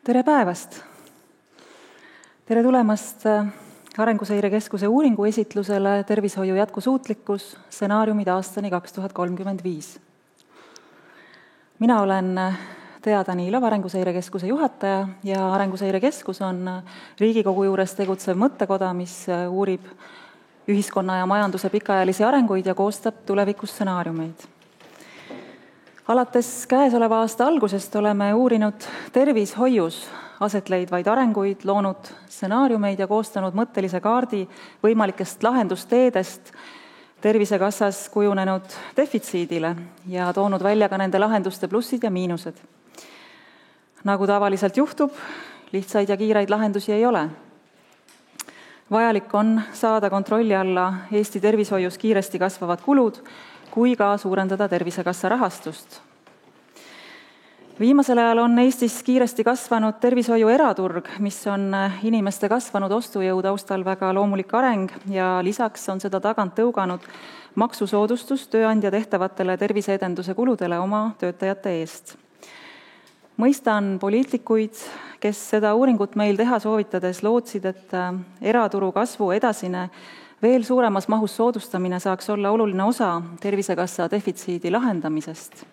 Tere päevast! Tere tulemast Arenguseire Keskuse uuringu esitlusele Tervishoiu jätkusuutlikkus stsenaariumid aastani 2035. Mina olen Tea Danilov, Arenguseire Keskuse juhataja ja Arenguseire Keskus on Riigikogu juures tegutsev mõttekoda, mis uurib ühiskonna ja majanduse pikaajalisi arenguid ja koostab tulevikustsenaariumeid. Alates käesoleva aasta algusest oleme uurinud tervishoius aset leidvaid arenguid, loonud stsenaariumeid ja koostanud mõttelise kaardi võimalikest lahendusteedest Tervisekassas kujunenud defitsiidile ja toonud välja ka nende lahenduste plussid ja miinused. Nagu tavaliselt juhtub, lihtsaid ja kiireid lahendusi ei ole. Vajalik on saada kontrolli alla Eesti tervishoius kiiresti kasvavad kulud, kui ka suurendada Tervisekassa rahastust. Viimasel ajal on Eestis kiiresti kasvanud tervishoiu eraturg, mis on inimeste kasvanud ostujõu taustal väga loomulik areng ja lisaks on seda tagant tõuganud maksusoodustus tööandja tehtavatele terviseedenduse kuludele oma töötajate eest. Mõistan poliitikuid, kes seda uuringut meil teha soovitades lootsid, et eraturu kasvu edasine veel suuremas mahus soodustamine saaks olla oluline osa Tervisekassa defitsiidi lahendamisest.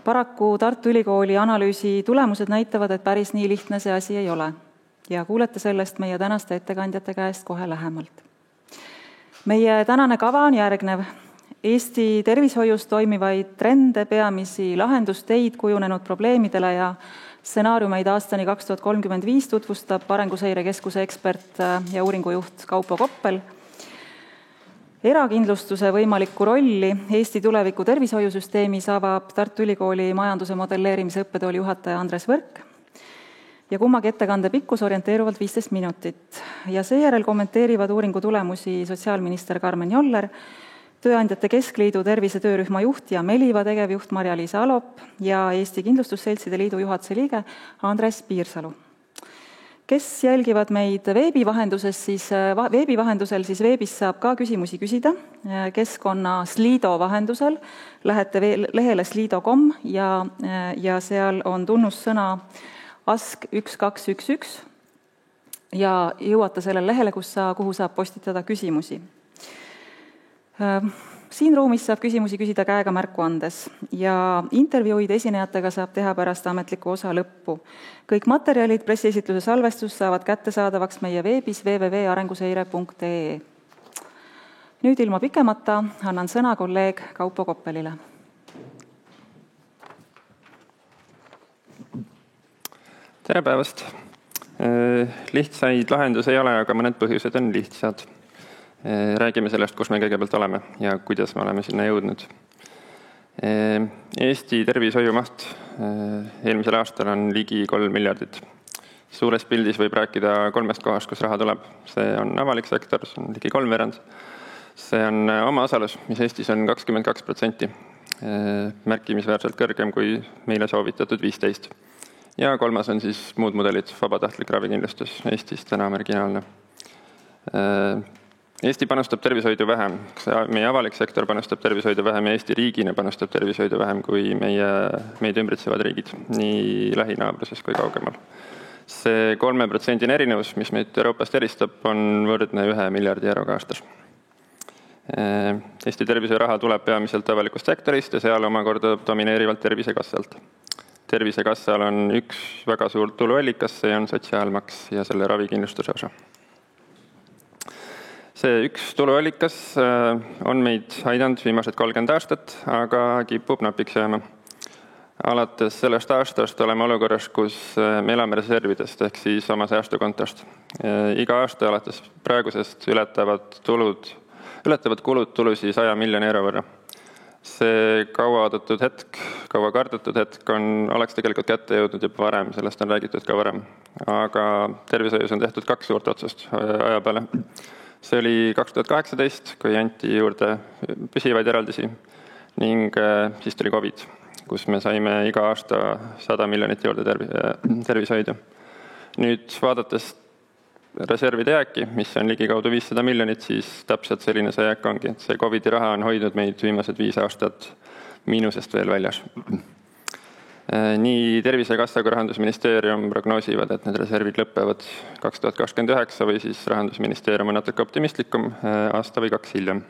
Paraku Tartu Ülikooli analüüsi tulemused näitavad, et päris nii lihtne see asi ei ole ja kuulete sellest meie tänaste ettekandjate käest kohe lähemalt. Meie tänane kava on järgnev. Eesti tervishoius toimivaid trende, peamisi lahendusteid kujunenud probleemidele ja stsenaariumeid aastani 2035 tutvustab Arenguseire Keskuse ekspert ja uuringujuht Kaupo Koppel. Erakindlustuse võimalikku rolli Eesti tuleviku tervishoiusüsteemis avab Tartu Ülikooli majanduse modelleerimise õppetooli juhataja Andres Võrk ja kummagi ettekande pikkus orienteeruvalt 15 minutit. Ja seejärel kommenteerivad uuringu tulemusi sotsiaalminister Karmen Joller, Tööandjate Keskliidu tervisetöörühma juht ja Meliva tegevjuht Marja-Liisa Alop ja Eesti Kindlustusseltside Liidu juhatuse liige Andres Piirsalu. Kes jälgivad meid veebi vahendusel, siis veebis saab ka küsimusi küsida. Keskkonna Slido vahendusel lähete lehele slido.com ja seal on tunnussõna ask1211 ja jõuate sellele lehele, kuhu saab postitada küsimusi. Siin ruumis saab küsimusi küsida käega märku andes ja intervjuid esinejatega saab teha pärast ametliku osa lõppu. Kõik materjalid pressiesitluse salvestus saavad kättesaadavaks meie veebis www.arenguseire.ee. Nüüd ilma pikemata annan sõna kolleeg Kaupo Koppelile. Tere päevast! Lihtsaid lahendusi ei ole, aga mõned põhjused on lihtsad. Räägime sellest, kus me kõigepealt oleme ja kuidas me oleme sinna jõudnud. Eesti tervishoiu maht eelmisel aastal on ligi 3 miljardit. Suures pildis võib rääkida 3 kohast, kus raha tuleb. See on avalik sektor, see on ligi 3/4. See on omaosalus, mis Eestis on 22%, märkimisväärselt kõrgem kui meile soovitatud 15%. Ja 3. on siis muud mudelid, vabatahtlik ravikindlustus, Eestis täna marginaalne. Eesti panustab tervishoidu vähem, meie avalik sektor panustab tervishoidu vähem ja Eesti riigina panustab tervishoidu vähem kui meid ümbritsevad riigid, nii lähinaabruses kui kaugemal. See 3% erinevus, mis meid Euroopast eristab, on võrdne 1 miljardi euroga aastas. Eesti tervishoiuraha tuleb peamiselt avalikust sektorist ja seal omakorda domineerivalt Tervisekassalt. Tervisekassal on üks väga suur tuluallikas, see on sotsiaalmaks ja selle ravikindlustuse osa. See üks tuluallikas on meid aidanud viimased 30 aastat, aga kipub napiks jääma. Alates sellest aastast oleme olukorras, kus me elame reservidest ehk siis oma säästukontost. Iga aasta alates praegusest ületavad kulud tulusi 100 miljoni euro võrra. See kaua kardetud hetk oleks tegelikult kätte jõudnud juba varem, sellest on räägitud ka varem. Aga tervishoius on tehtud 2 suurt otsust aja peale. See oli 2018, kui anti juurde püsivaid eraldisi ning siis tuli COVID, kus me saime iga aasta 100 miljonit juurde tervishoidu. Nüüd vaadates reservide jääki, mis on ligikaudu 500 miljonit, siis täpselt selline see jääk ongi. See COVID-i raha on hoidnud meid viimased 5 aastat miinusest veel väljas. Nii Tervisekassa kui Rahandusministeerium prognoosivad, et need reservid lõpevad 2029 või siis Rahandusministeerium on natuke optimistlikum aasta või 2 hiljem.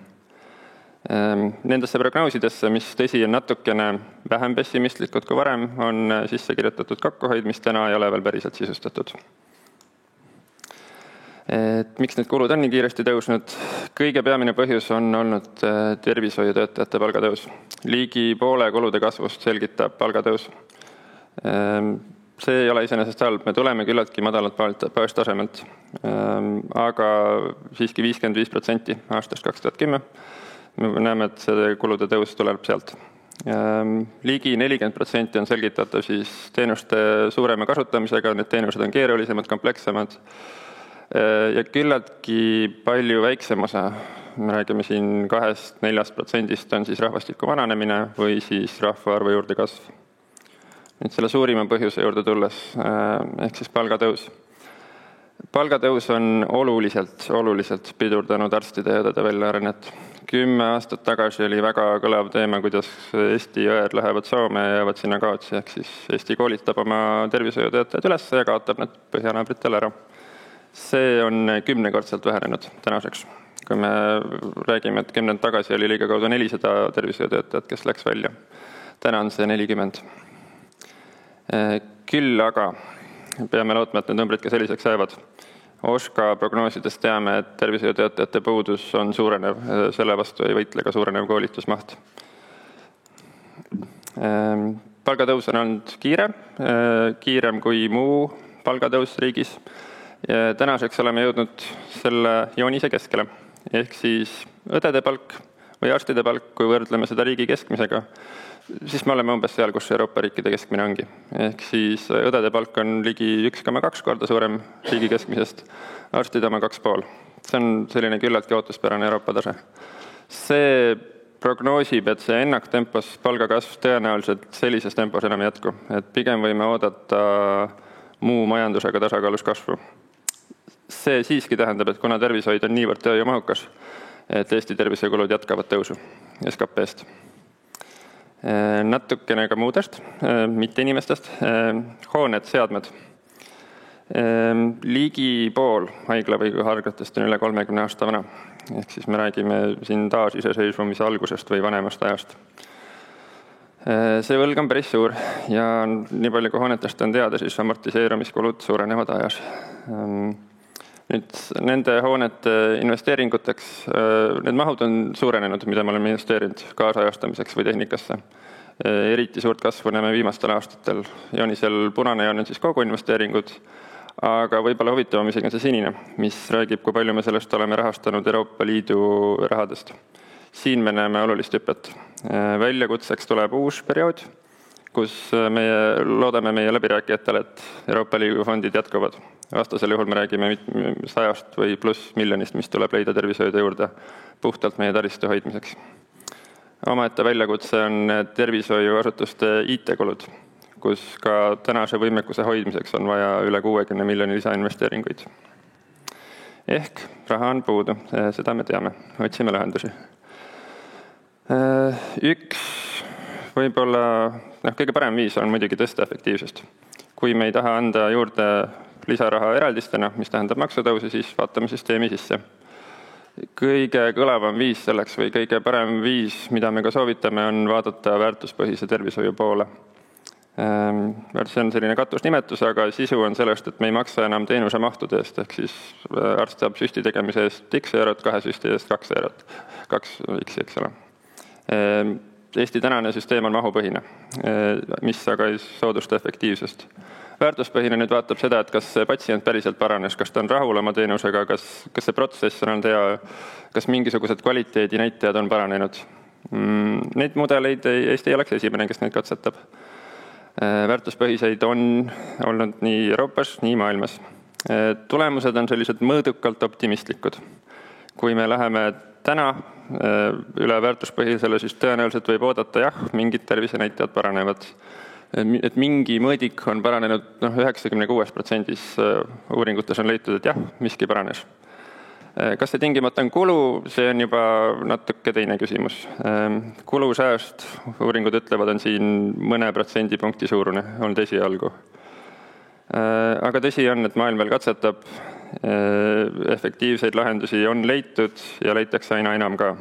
Nendesse prognoosidesse, mis tõsi on natukene vähem pessimistlikud kui varem, on sisse kirjutatud kokkuhoid, mis täna ei ole veel päriselt sisustatud. Miks need kulud on nii kiiresti tõusnud? Kõige peamine põhjus on olnud tervishoiutöötajate palgatõus. Ligi poole kulude kasvust selgitab palgatõus. See ei ole iseenesest halb, me tuleme küllaltki madalalt baastasemelt, aga siiski 55% aastast 2010. Me näeme, et see kulude tõus tuleb sealt. Ligi 40% on selgitatav siis teenuste suurema kasutamisega, need teenused on keerulisemad, komplekssemad ja küllaltki palju väiksem osa, me räägime siin 2–4% on siis rahvastiku vananemine või siis rahvaarvu juurde kasv. Nüüd selle suurima põhjuse juurde tulles, ehk siis palgatõus. Palgatõus on oluliselt pidurdanud arstide ja õdede väljaarennet. 10 aastat tagasi oli väga kõlav teema, kuidas Eesti õed lähevad Soome ja jäävad sinna kaotsi, ehk siis Eesti koolitab oma tervishoiutöötajad üles ja kaotab need põhjanaabritel ära. See on 10-kordselt vähenenud tänaseks. Kui me räägime, et 10 tagasi oli ligikaudu 400 tervishoiutöötajat, kes läks välja. Täna on see 40. Küll aga peame lootma, et need numbrid ka selliseks jäävad. OSKA prognoosidest teame, et tervishoiutöötajate puudus on suurenev, selle vastu ei võitle ka suurenev koolitusmaht. Palgatõus on olnud kiirem kui muu palgatõus riigis. Tänaseks oleme jõudnud selle joonise keskele, ehk siis õdede palk või arstide palk, kui võrdleme seda riigi keskmisega, siis me oleme umbes seal, kus Euroopa riikide keskmine ongi. Ehk siis õdede palk on ligi 1,2 korda suurem riigi keskmisest, arstide oma 2,5. See on selline küllaltki ootuspärane Euroopa tase. See prognoosib, et see ennaktempos palgakasv tõenäoliselt sellises tempos enam jätku. Et pigem võime oodata muu majandusega tasakaalus kasvu. See siiski tähendab, et kuna tervishoid on niivõrd tööjõumahukas, et Eesti tervisekulud jätkavad tõusu SKP-st. Natukene ka muudest, mitte inimestest, hooned, seadmed. Ligi pool haigla või hargatest on üle 30 aasta vana. Ehk siis me räägime siin taasiseseisvumise algusest või vanemast ajast. See võlg on päris suur ja nii palju kui hoonetest on teada, siis amortiseerumiskulud suurenevad ajas. Nüüd nende hoonete investeeringuteks, need mahud on suurenenud, mida me oleme investeerinud kaasajastamiseks või tehnikasse. Eriti suurt kasvu näeme viimastel aastatel. Joonisel punane joon on siis kogu investeeringud, aga võib-olla huvitavam isegi on see sinine, mis räägib, kui palju me sellest oleme rahastanud Euroopa Liidu rahadest. Siin me näeme olulist hüpet. Väljakutseks tuleb uus periood, kus meie loodame meie läbirääkijatele, et Euroopa Liidu fondid jätkuvad. Vastasel juhul me räägime 100 või pluss miljonist, mis tuleb leida tervishoiude juurde puhtalt meie taristu hoidmiseks. Omaette väljakutse on tervishoiuasutuste IT-kulud, kus ka tänase võimekuse hoidmiseks on vaja üle 60 miljoni lisainvesteeringuid. Ehk raha on puudu, seda me teame, otsime lahendusi. Üks võib-olla kõige parem viis on muidugi tõsta efektiivsust. Kui me ei taha anda juurde lisaraha eraldistena, mis tähendab maksutõusi, siis vaatame süsteemi sisse. Kõige kõlavam viis selleks või kõige parem viis, mida me ka soovitame, on vaadata väärtuspõhise tervishoiu poole. See on selline katusnimetus, aga sisu on sellest, et me ei maksa enam teenuse mahtude eest, ehk siis arst saab süsti tegemise eest X eurot, 2 süsti eest 2 eurot, 2 X, eks ole. Eesti tänane süsteem on mahupõhine, mis aga ei soodusta efektiivsust. Väärtuspõhine nüüd vaatab seda, et kas patsient päriselt paranes, kas ta on rahul oma teenusega, kas see protsess on olnud hea, kas mingisugused kvaliteedinäitajad on paranenud. Neid mudeleid Eesti ei oleks esimene, kes neid katsetab. Väärtuspõhiseid on olnud nii Euroopas, nii maailmas. Tulemused on sellised mõõdukalt optimistlikud. Kui me läheme täna üle väärtuspõhisele, siis tõenäoliselt võib oodata jah, mingid tervisenäitajad paranevad. Et mingi mõõdik on paranenud 96% uuringutes on leitud, et jah, miski paranes. Kas see tingimata on kulu, see on juba natuke teine küsimus. Kulusääst, uuringud ütlevad, on siin mõne protsendipunkti suurune, on esialgu. Aga tõsi on, et maailm veel katsetab, efektiivseid lahendusi on leitud ja leitakse aina enam ka.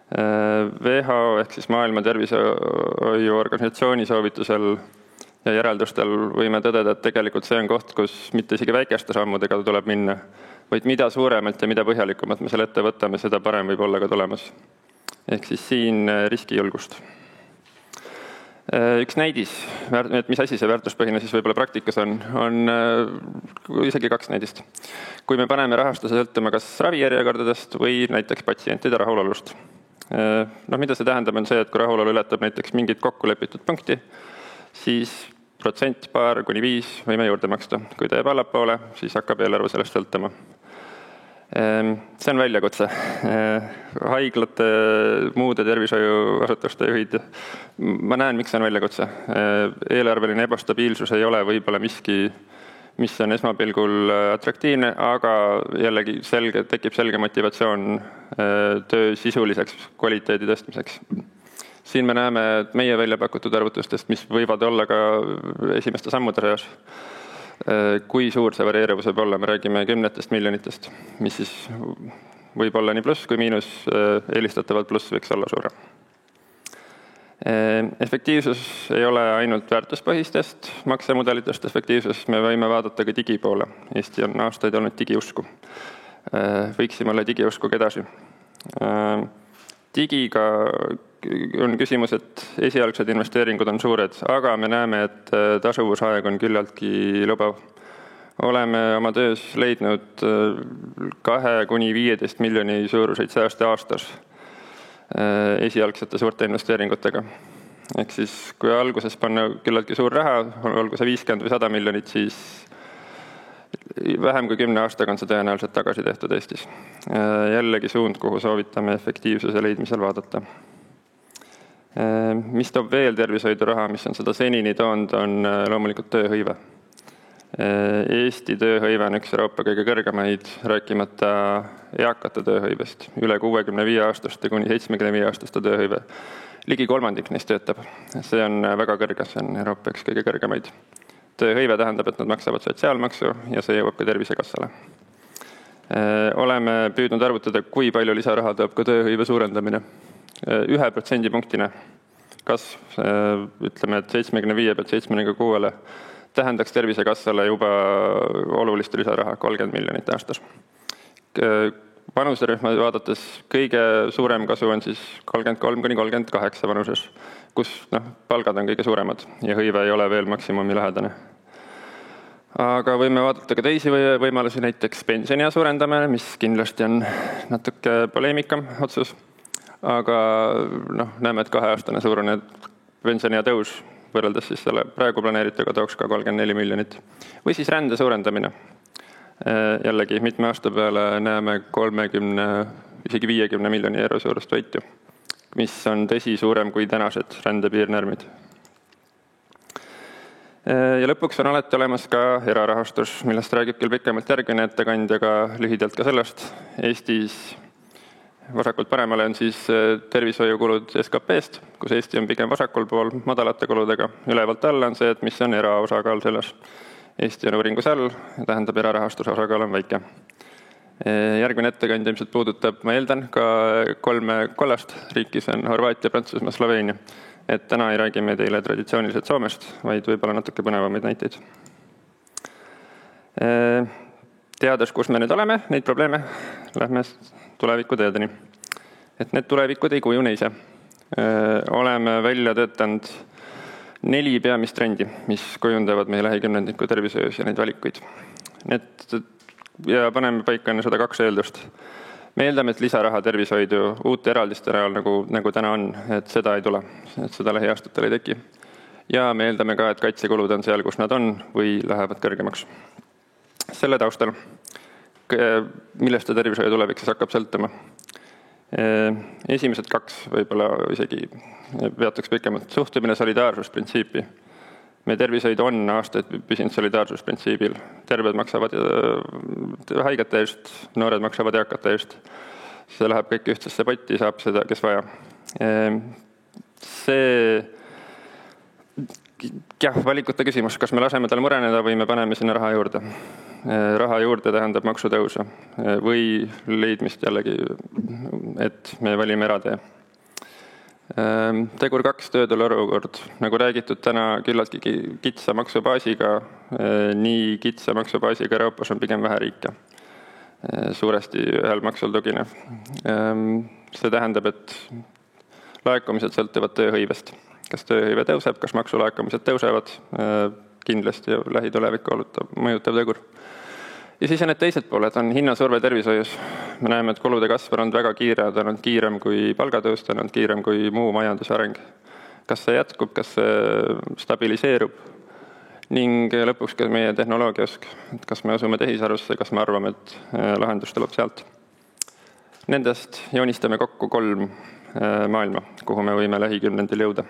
WHO ehk siis Maailma Terviseorganisatsiooni soovitusel ja järeldustel võime tõdeda, et tegelikult see on koht, kus mitte isegi väikeste sammudega tuleb minna, vaid mida suuremalt ja mida põhjalikumalt me selle ette võtame, seda parem võib olla ka tulemas. Ehk siis siin riskijulgust. Üks näidis, et mis asi see väärtuspõhine siis võib-olla praktikas on isegi 2 näidist. Kui me paneme rahastuse sõltuma kas ravijärjekordadest või näiteks patsientide rahulolust. Mida see tähendab, on see, et kui rahulolu ületab näiteks mingit kokkulepitud punkti, siis protsent, paar kuni 5 võime juurde maksta. Kui ta jääb allapoole, siis hakkab eelarve sellest sõltuma. See on väljakutse. Haiglate, muude tervishoiuasutuste juhid. Ma näen, miks see on väljakutse. Eelarveline ebastabiilsus ei ole võib-olla miski, mis on esmapilgul atraktiivne, aga jällegi tekib selge motivatsioon töö sisuliseks kvaliteedi tõstmiseks. Siin me näeme, et meie välja pakutud arvutustest, mis võivad olla ka esimeste sammude reas, kui suur see varieeruvus võib olla, me räägime 10 miljonitest, mis siis võib olla nii pluss kui miinus, eelistatavalt pluss võiks olla suurem. Efektiivsus ei ole ainult väärtuspõhistest maksemudelitest efektiivsus, me võime vaadata ka digi poole. Eesti on aastaid olnud digiusku. Võiksime olla digiuskuga edasi. Digiga on küsimus, et esialgsed investeeringud on suured, aga me näeme, et tasuvusaeg on küllaltki lubav. Oleme oma töös leidnud 2–15 miljoni suuruseid sääste aastas esialgsete suurte investeeringutega. Ehk siis, kui alguses panna küllaltki suur raha, olgu see 50 või 100 miljonit, siis vähem kui 10 aastaga on see tõenäoliselt tagasi tehtud Eestis. Jällegi suund, kuhu soovitame efektiivsuse leidmisel vaadata. Mis toob veel tervishoidu raha, mis on seda senini toonud, on loomulikult tööhõive. Eesti tööhõive on üks Euroopa kõige kõrgemaid, rääkimata eakate tööhõivest, üle 65-aastaste kuni 75-aastaste tööhõive. Ligi 1/3 neist töötab. See on väga kõrge, see on Euroopa üks kõige kõrgemaid. Tööhõive tähendab, et nad maksavad sotsiaalmaksu ja see jõuab ka Tervisekassale. Oleme püüdnud arvutada, kui palju lisaraha toob ka tööhõive suurendamine. 1% punktine kasv, ütleme, et 75 pealt 76 tähendaks Tervisekassale juba olulist lisaraha, 30 miljonit aastas. Vanuserühma vaadates kõige suurem kasu on siis 33–38 vanuses, kus palgad on kõige suuremad ja hõive ei ole veel maksimumi lähedane. Aga võime vaadata ka teisi võimalusi, näiteks pensionia suurendamine, mis kindlasti on natuke poleemikam otsus. Aga näeme, et 2-aastane suurune pensionia tõus võrreldes siis selle praegu planeerituga tooks ka 34 miljonit. Või siis rände suurendamine. Jällegi mitme aasta peale näeme 30, isegi 50 miljoni euro suurust võitu, mis on tõsi suurem kui tänased rändepiirnärmid. Ja lõpuks on alati olemas ka erarahastus, millest räägib küll pikemalt järgmine ettekandja, aga lühidalt ka sellest. Eestis vasakult paremale on siis tervishoiukulud SKP-st, kus Eesti on pigem vasakul pool madalate kuludega. Ülevalt alla on see, et mis on eraosakaal selles. Eesti on uuringus all, tähendab erarahastuse osakaal on väike. Järgmine ettekandja ilmselt puudutab, ma eeldan, ka 3 kollast riiki, see on Horvaatia, Prantsusmaa, Sloveenia. Et täna ei räägime teile traditsiooniliselt Soomest, vaid võib-olla natuke põnevamaid näiteid. Teades, kus me nüüd oleme, neid probleeme, lähme tulevikuteedeni. Et need tulevikud ei kujune ise. Oleme välja töötanud 4 peamist trendi, mis kujundavad meie lähikümnendiku tervishoius ja neid valikuid. Ja paneme paika enne seda 2 eeldust. Me eeldame, et lisaraha tervishoidu uute eraldiste näol, nagu täna on, et seda ei tule, et seda lähiaastatel ei teki. Ja me eeldame ka, et kaitsekulud on seal, kus nad on või lähevad kõrgemaks. Selle taustal, millest see tervishoiu tulevik siis hakkab sõltuma. Esimesed 2 võib-olla isegi peatuks pikemalt. Suhtumine solidaarsusprintsiipi. meie tervishoid on aastaid püsinud solidaarsusprintsiibil. Terved maksavad haigete eest, noored maksavad eakate eest. See läheb kõik ühtsesse potti, saab seda, kes vaja. See valikute küsimus, kas me laseme tal mureneda või me paneme sinna raha juurde. Raha juurde tähendab maksutõusu või leidmist jällegi, et me valime eratee. Tegur 2 töötulu olukord. Nagu räägitud täna küllaltki kitsa maksubaasiga, nii kitsa maksubaasiga Euroopas on pigem vähe riike. Suuresti ühel maksul tuginev. See tähendab, et laekumised sõltuvad tööhõivest. Kas tööhõive tõuseb, kas maksulaekumised tõusevad, kindlasti lähitulevikku mõjutav tegur. Ja siis on need teised pooled, on hinnasurve tervishoius. Me näeme, et kulude kasv on väga kiire, ta on kiirem kui palgatõus, ta on kiirem kui muu majanduse areng. Kas see jätkub, kas see stabiliseerub ning lõpuks ka meie tehnoloogiask, et kas me asume tehisarusse, kas me arvame, et lahendus tuleb sealt. Nendest joonistame kokku 3 maailma, kuhu me võime lähikümnendil jõuda.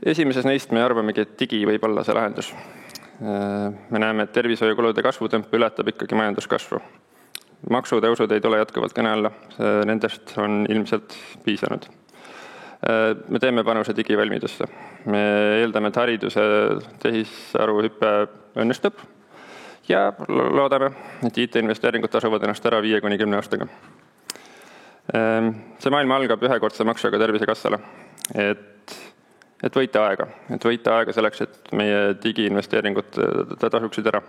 Esimeses neist me arvamegi, et digi võib olla see lahendus. Me näeme, et tervishoiukulude kasvutemp ületab ikkagi majanduskasvu. Maksutõusud ei tule jätkuvalt kõne alla, nendest on ilmselt piisanud. Me teeme panuse digivalmidusse. Me eeldame, et hariduse tehisaru hüppe õnnestub ja loodame, et IT-investeeringud tasuvad ennast ära 5-10 aastaga. See maailm algab ühekordse maksuga Tervisekassale, et võita aega selleks, et meie digiinvesteeringud tasuksid ära.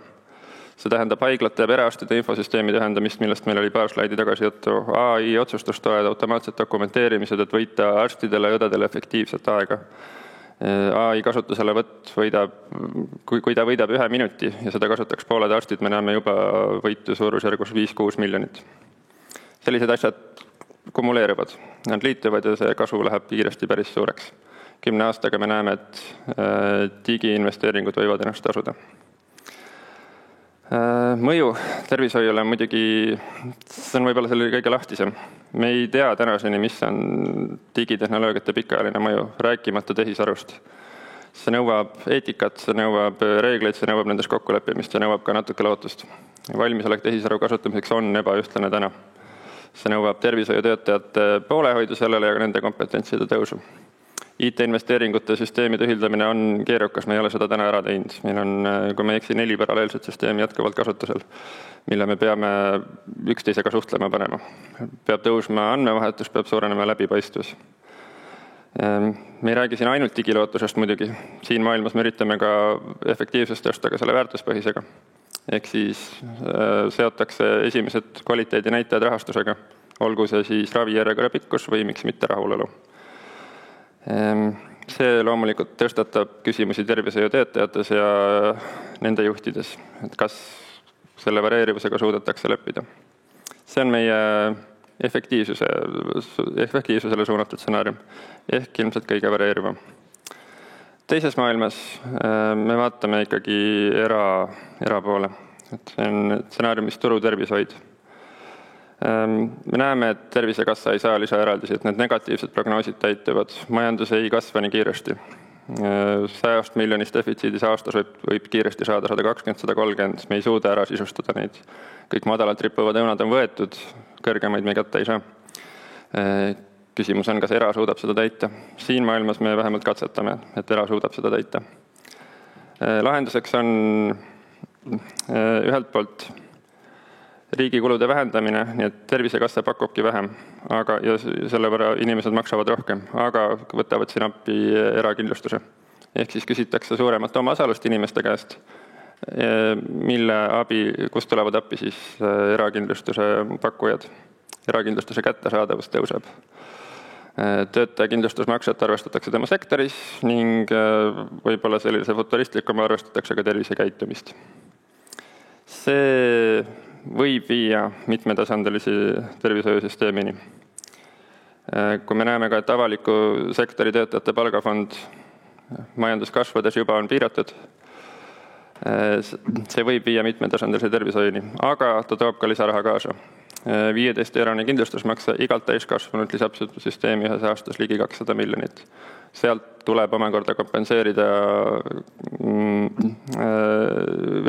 See tähendab haiglate ja perearstide infosüsteemide ühendamist, millest meil oli paar slaidi tagasi juttu, AI otsustustoed, automaatsed dokumenteerimised, et võita arstidele ja õdedele efektiivset aega. AI kasutuselevõtt võidab, kui ta võidab 1 minuti ja seda kasutaks pooled arstid, me näeme juba võitu suurusjärgus 5-6 miljonit. Sellised asjad kumuleeruvad, nad liituvad ja see kasvu läheb kiiresti päris suureks. 10 aastaga me näeme, et digiinvesteeringud võivad ennast tasuda. Mõju tervishoiule muidugi, see on võib-olla selle kõige lahtisem. Me ei tea tänaseni, mis on digitehnoloogiate pikaajaline mõju, rääkimata tehisarust. See nõuab eetikat, see nõuab reegleid, see nõuab nendes kokkuleppimist, see nõuab ka natuke lootust. Valmisolek tehisaru kasutamiseks on ebaühtlane täna. See nõuab tervishoiutöötajate poolehoidu sellele ja nende kompetentside tõusu. IT-investeeringute süsteemide ühildamine on keerukas, me ei ole seda täna ära teinud. Meil on, kui me ei eksi, 4 paralleelset süsteemi jätkuvalt kasutusel, mille me peame üksteisega suhtlema panema. Peab tõusma andmevahetus, peab suurenema läbipaistvus. Me ei räägi siin ainult digilootusest muidugi. Siin maailmas me üritame ka efektiivsust tõsta ka selle väärtuspõhisega. Ehk siis seotakse esimesed kvaliteedinäitajad rahastusega, olgu see siis ravijärjekorra pikkus või miks mitte rahulolu. See loomulikult tõstatab küsimusi tervishoiutöötajates ja nende juhtides, et kas selle varieerivusega suudetakse leppida. See on meie efektiivsusele suunatud stsenaarium, ehk ilmselt kõige varieerivam. Teises maailmas me vaatame ikkagi erapoole, et see on stsenaariumis turutervishoid. Me näeme, et Tervisekassa ei saa lisaeraldisi, et need negatiivsed prognoosid täituvad. Majandus ei kasva nii kiiresti. 100 miljonist defitsiidis aastas võib kiiresti saada 120-130. Me ei suuda ära sisustada neid. Kõik madalalt rippuvad õunad on võetud, kõrgemaid me kätte ei saa. Küsimus on, kas era suudab seda täita. Siin maailmas me vähemalt katsetame, et era suudab seda täita. Lahenduseks on ühelt poolt riigi kulude vähendamine, nii et Tervisekassa pakubki vähem, ja selle võrra inimesed maksavad rohkem, aga võtavad siin appi erakindlustuse. Ehk siis küsitakse suuremat omaosalust inimeste käest, mille abi, kust tulevad appi siis erakindlustuse pakkujad. Erakindlustuse kättesaadavus tõuseb. Töötajakindlustusmaksed arvestatakse tema sektoris ning võib-olla sellise futuristlikuma arvestatakse ka tervisekäitumist. See võib viia mitmetasandilisi tervishoiusüsteemini. Kui me näeme ka, et avaliku sektori töötajate palgafond majanduskasvades juba on piiratud, see võib viia mitmetasandilise tervishoiuni, aga ta toob ka lisaraha kaasa. 15-eurone kindlustusmakse igalt täiskasvanud lisab süsteemi ühes aastas ligi 200 miljonit. Sealt tuleb omakorda kompenseerida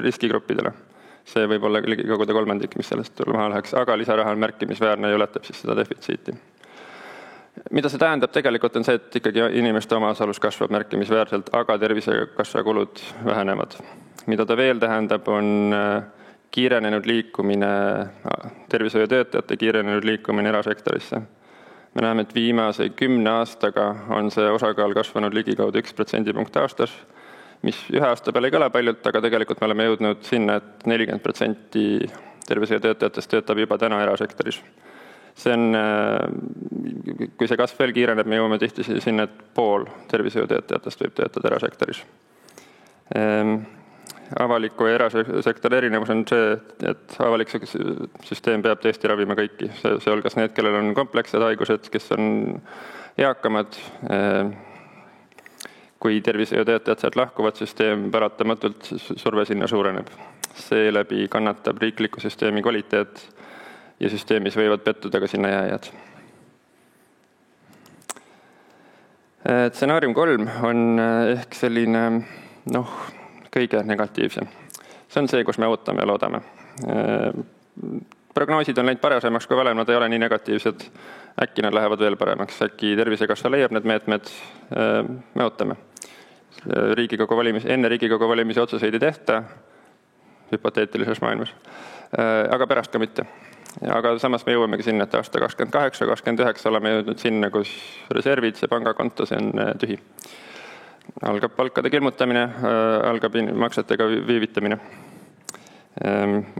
riskigruppidele. See võib olla ligi koguda kolmandik, mis sellest maha läheks, aga lisaraha on märkimisväärne ja ületab siis seda defitsiiti. Mida see tähendab tegelikult on see, et ikkagi inimeste omaosalus kasvab märkimisväärselt, aga tervisekassa kulud vähenevad. Mida ta veel tähendab, on kiirenenud liikumine, tervishoiutöötajate kiirenenud liikumine erasektorisse. Me näeme, et viimase 10 aastaga on see osakaal kasvanud ligikaudu 1% aastas, mis ühe aasta peale ei kõla paljult, aga tegelikult me oleme jõudnud sinna, et 40% tervishoiutöötajatest töötab juba täna erasektoris. See on, kui see kasv veel kiireneb, me jõuame tihti sinna, et pool tervishoiutöötajatest võib töötada erasektoris. Avaliku ja erasektori erinevus on see, et avalik süsteem peab tõesti ravima kõiki. See olgas need, kellel on komplekssed haigused, kes on eakamad. Kui tervishoiutöötajad sealt lahkuvad, süsteem paratamatult surve sinna suureneb. Seeläbi kannatab riikliku süsteemi kvaliteet ja süsteemis võivad pettuda ka sinna jääjad. Stsenaarium 3 on ehk selline, kõige negatiivsem. See on see, kus me ootame ja loodame. Prognoosid on läinud parasemaks kui valem, nad ei ole nii negatiivsed. Äkki nad lähevad veel paremaks, äkki tervisekassa leiab need meetmed, me ootame. Enne Riigikogu valimisi otsuseid ei tehta, hüpoteetilises maailmas, aga pärast ka mitte. Aga samas me jõuamegi sinna, et aasta 28-29 oleme jõudnud sinna, kus reservid, see pangakonto, see on tühi. Algab palkade kilmutamine, algab maksetega viivitamine.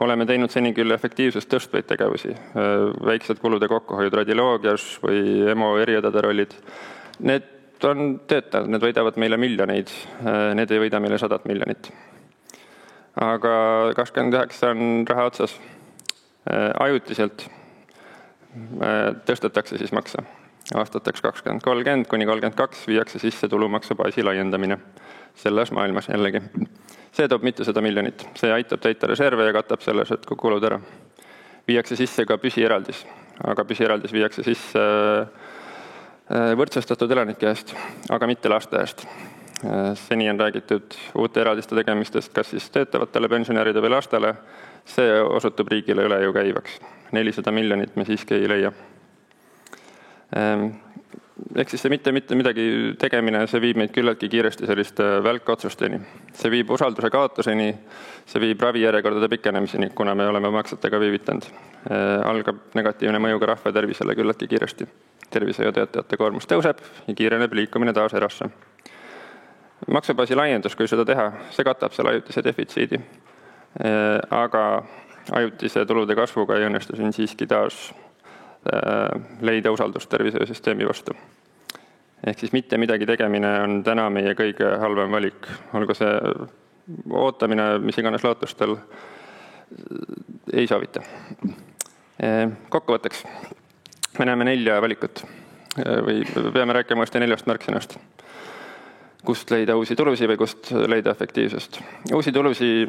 Oleme teinud seni küll efektiivsust tõstvaid tegevusi, väiksed kulude kokkuhoiud radioloogias või EMO eriõdede rollid. Need on töötanud, need võidavad meile miljoneid, need ei võida meile 100 miljonit. Aga 29 on raha otsas. Ajutiselt tõstetakse siis makse. Aastateks 2030 kuni 32 viiakse sisse tulumaksubaasi laiendamine selles maailmas jällegi. See toob mitusada miljonit. See aitab täita reserve ja katab selles, et kulud ära. Viiakse sisse ka püsieraldis, aga püsieraldis viiakse sisse võrdsestatud elanike eest, aga mitte laste eest. Seni on räägitud uute eraldiste tegemistest, kas siis töötavatele pensionäride või lastele. See osutub riigile üle ju käivaks. 400 miljonit me siiski ei leia. Ehk siis see mitte midagi tegemine, see viib meid küllaltki kiiresti selliste välkotsusteni. See viib usalduse kaotuseni, see viib ravijärjekordade pikenemiseni, kuna me oleme maksetega viivitanud. Algab negatiivne mõju ka rahva tervisele küllaltki kiiresti. Tervishoiutöötajate koormus tõuseb ja kiireneb liikumine taas erasse. Maksubaasi laiendus, kui seda teha, see katab selle ajutise defitsiidi. Aga ajutise tulude kasvuga ei õnnestu siin siiski taas leida usaldust tervishoiusüsteemi vastu. Ehk siis mitte midagi tegemine on täna meie kõige halvem valik. Olgu see ootamine, mis iganes lootustel, ei soovita. Kokkuvõtteks. Me näeme 4 valikut või peame rääkima 4 märksõnast. Kust leida uusi tulusi või kust leida efektiivsust. Uusi tulusi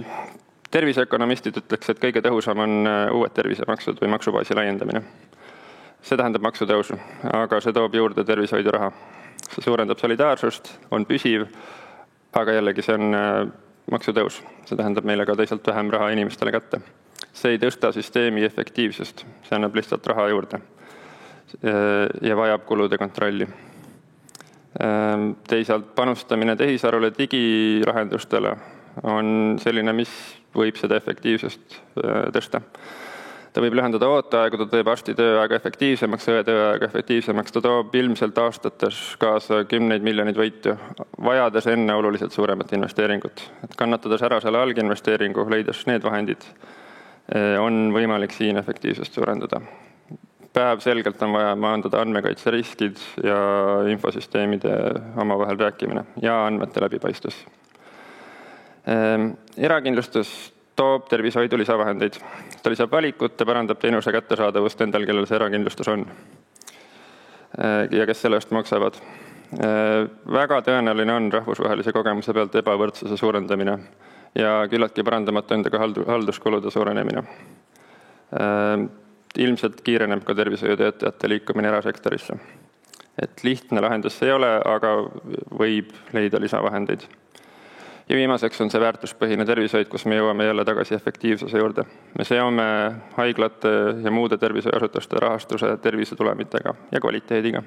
terviseökonomistid ütleks, et kõige tõhusam on uued tervisemaksud või maksubaasi laiendamine. See tähendab maksutõusu, aga see toob juurde tervishoidu raha. See suurendab solidaarsust, on püsiv, aga jällegi see on maksutõus. See tähendab meile ka teisalt vähem raha inimestele kätte. See ei tõsta süsteemi efektiivsust, see annab lihtsalt raha juurde ja vajab kulude kontrolli. Teisalt panustamine tehisarule digilahendustele on selline, mis võib seda efektiivsust tõsta. Ta võib lühendada ooteaegu, ta teeb arsti tööaega efektiivsemaks, õe tööaega efektiivsemaks, ta toob ilmselt aastates kaasa 10 miljonid võitu, vajades enne oluliselt suuremat investeeringut. Et kannatades ära selle alginvesteeringu, leides need vahendid, on võimalik siin efektiivsust suurendada. Päev selgelt on vaja maandada andmekaitseriskid ja infosüsteemide omavahel rääkimine ja andmete läbipaistvus. Erakindlustus toob tervishoidu lisavahendeid. Ta lisab valikut ja parandab teenuse kättesaadavust endal, kellel see erakindlustus on. Ja kes selle eest maksavad. Väga tõenäoline on rahvusvahelise kogemuse pealt ebavõrdsuse suurendamine ja küllaltki parandamata endaga halduskulude suurenemine. ilmselt kiireneb ka tervishoiutöötajate liikumine erasektorisse. Et lihtne lahendus ei ole, aga võib leida lisavahendeid. Ja viimaseks on see väärtuspõhine tervishoid, kus me jõuame jälle tagasi efektiivsuse juurde. Me seome haiglate ja muude tervishoiuasutuste rahastuse tervisetulemitega ja kvaliteediga.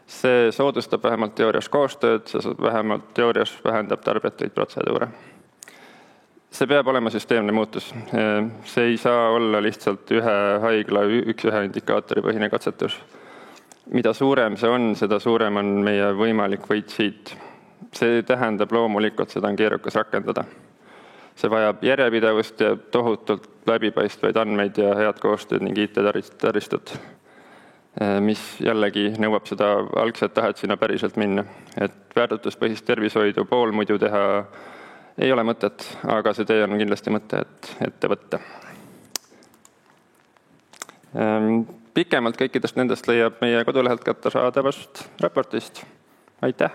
See soodustab vähemalt teoorias koostööd, see vähemalt teoorias vähendab tarbijatuid protseduure. See peab olema süsteemne muutus. See ei saa olla lihtsalt ühe haigla, ühe indikaatori põhine katsetus. Mida suurem see on, seda suurem on meie võimalik võit siit. See tähendab loomulikult, seda on keerukas rakendada. See vajab järjepidevust ja tohutult läbipaistvaid andmeid ja head koostööd ning IT-taristut, mis jällegi nõuab seda algset tahet sinna päriselt minna. Et väärtuspõhist tervishoidu pool muidu teha ei ole mõtet, aga see tee on kindlasti mõte, et ette võtta. Pikemalt kõikidest nendest leiab meie kodulehelt kättesaadavast raportist. Aitäh!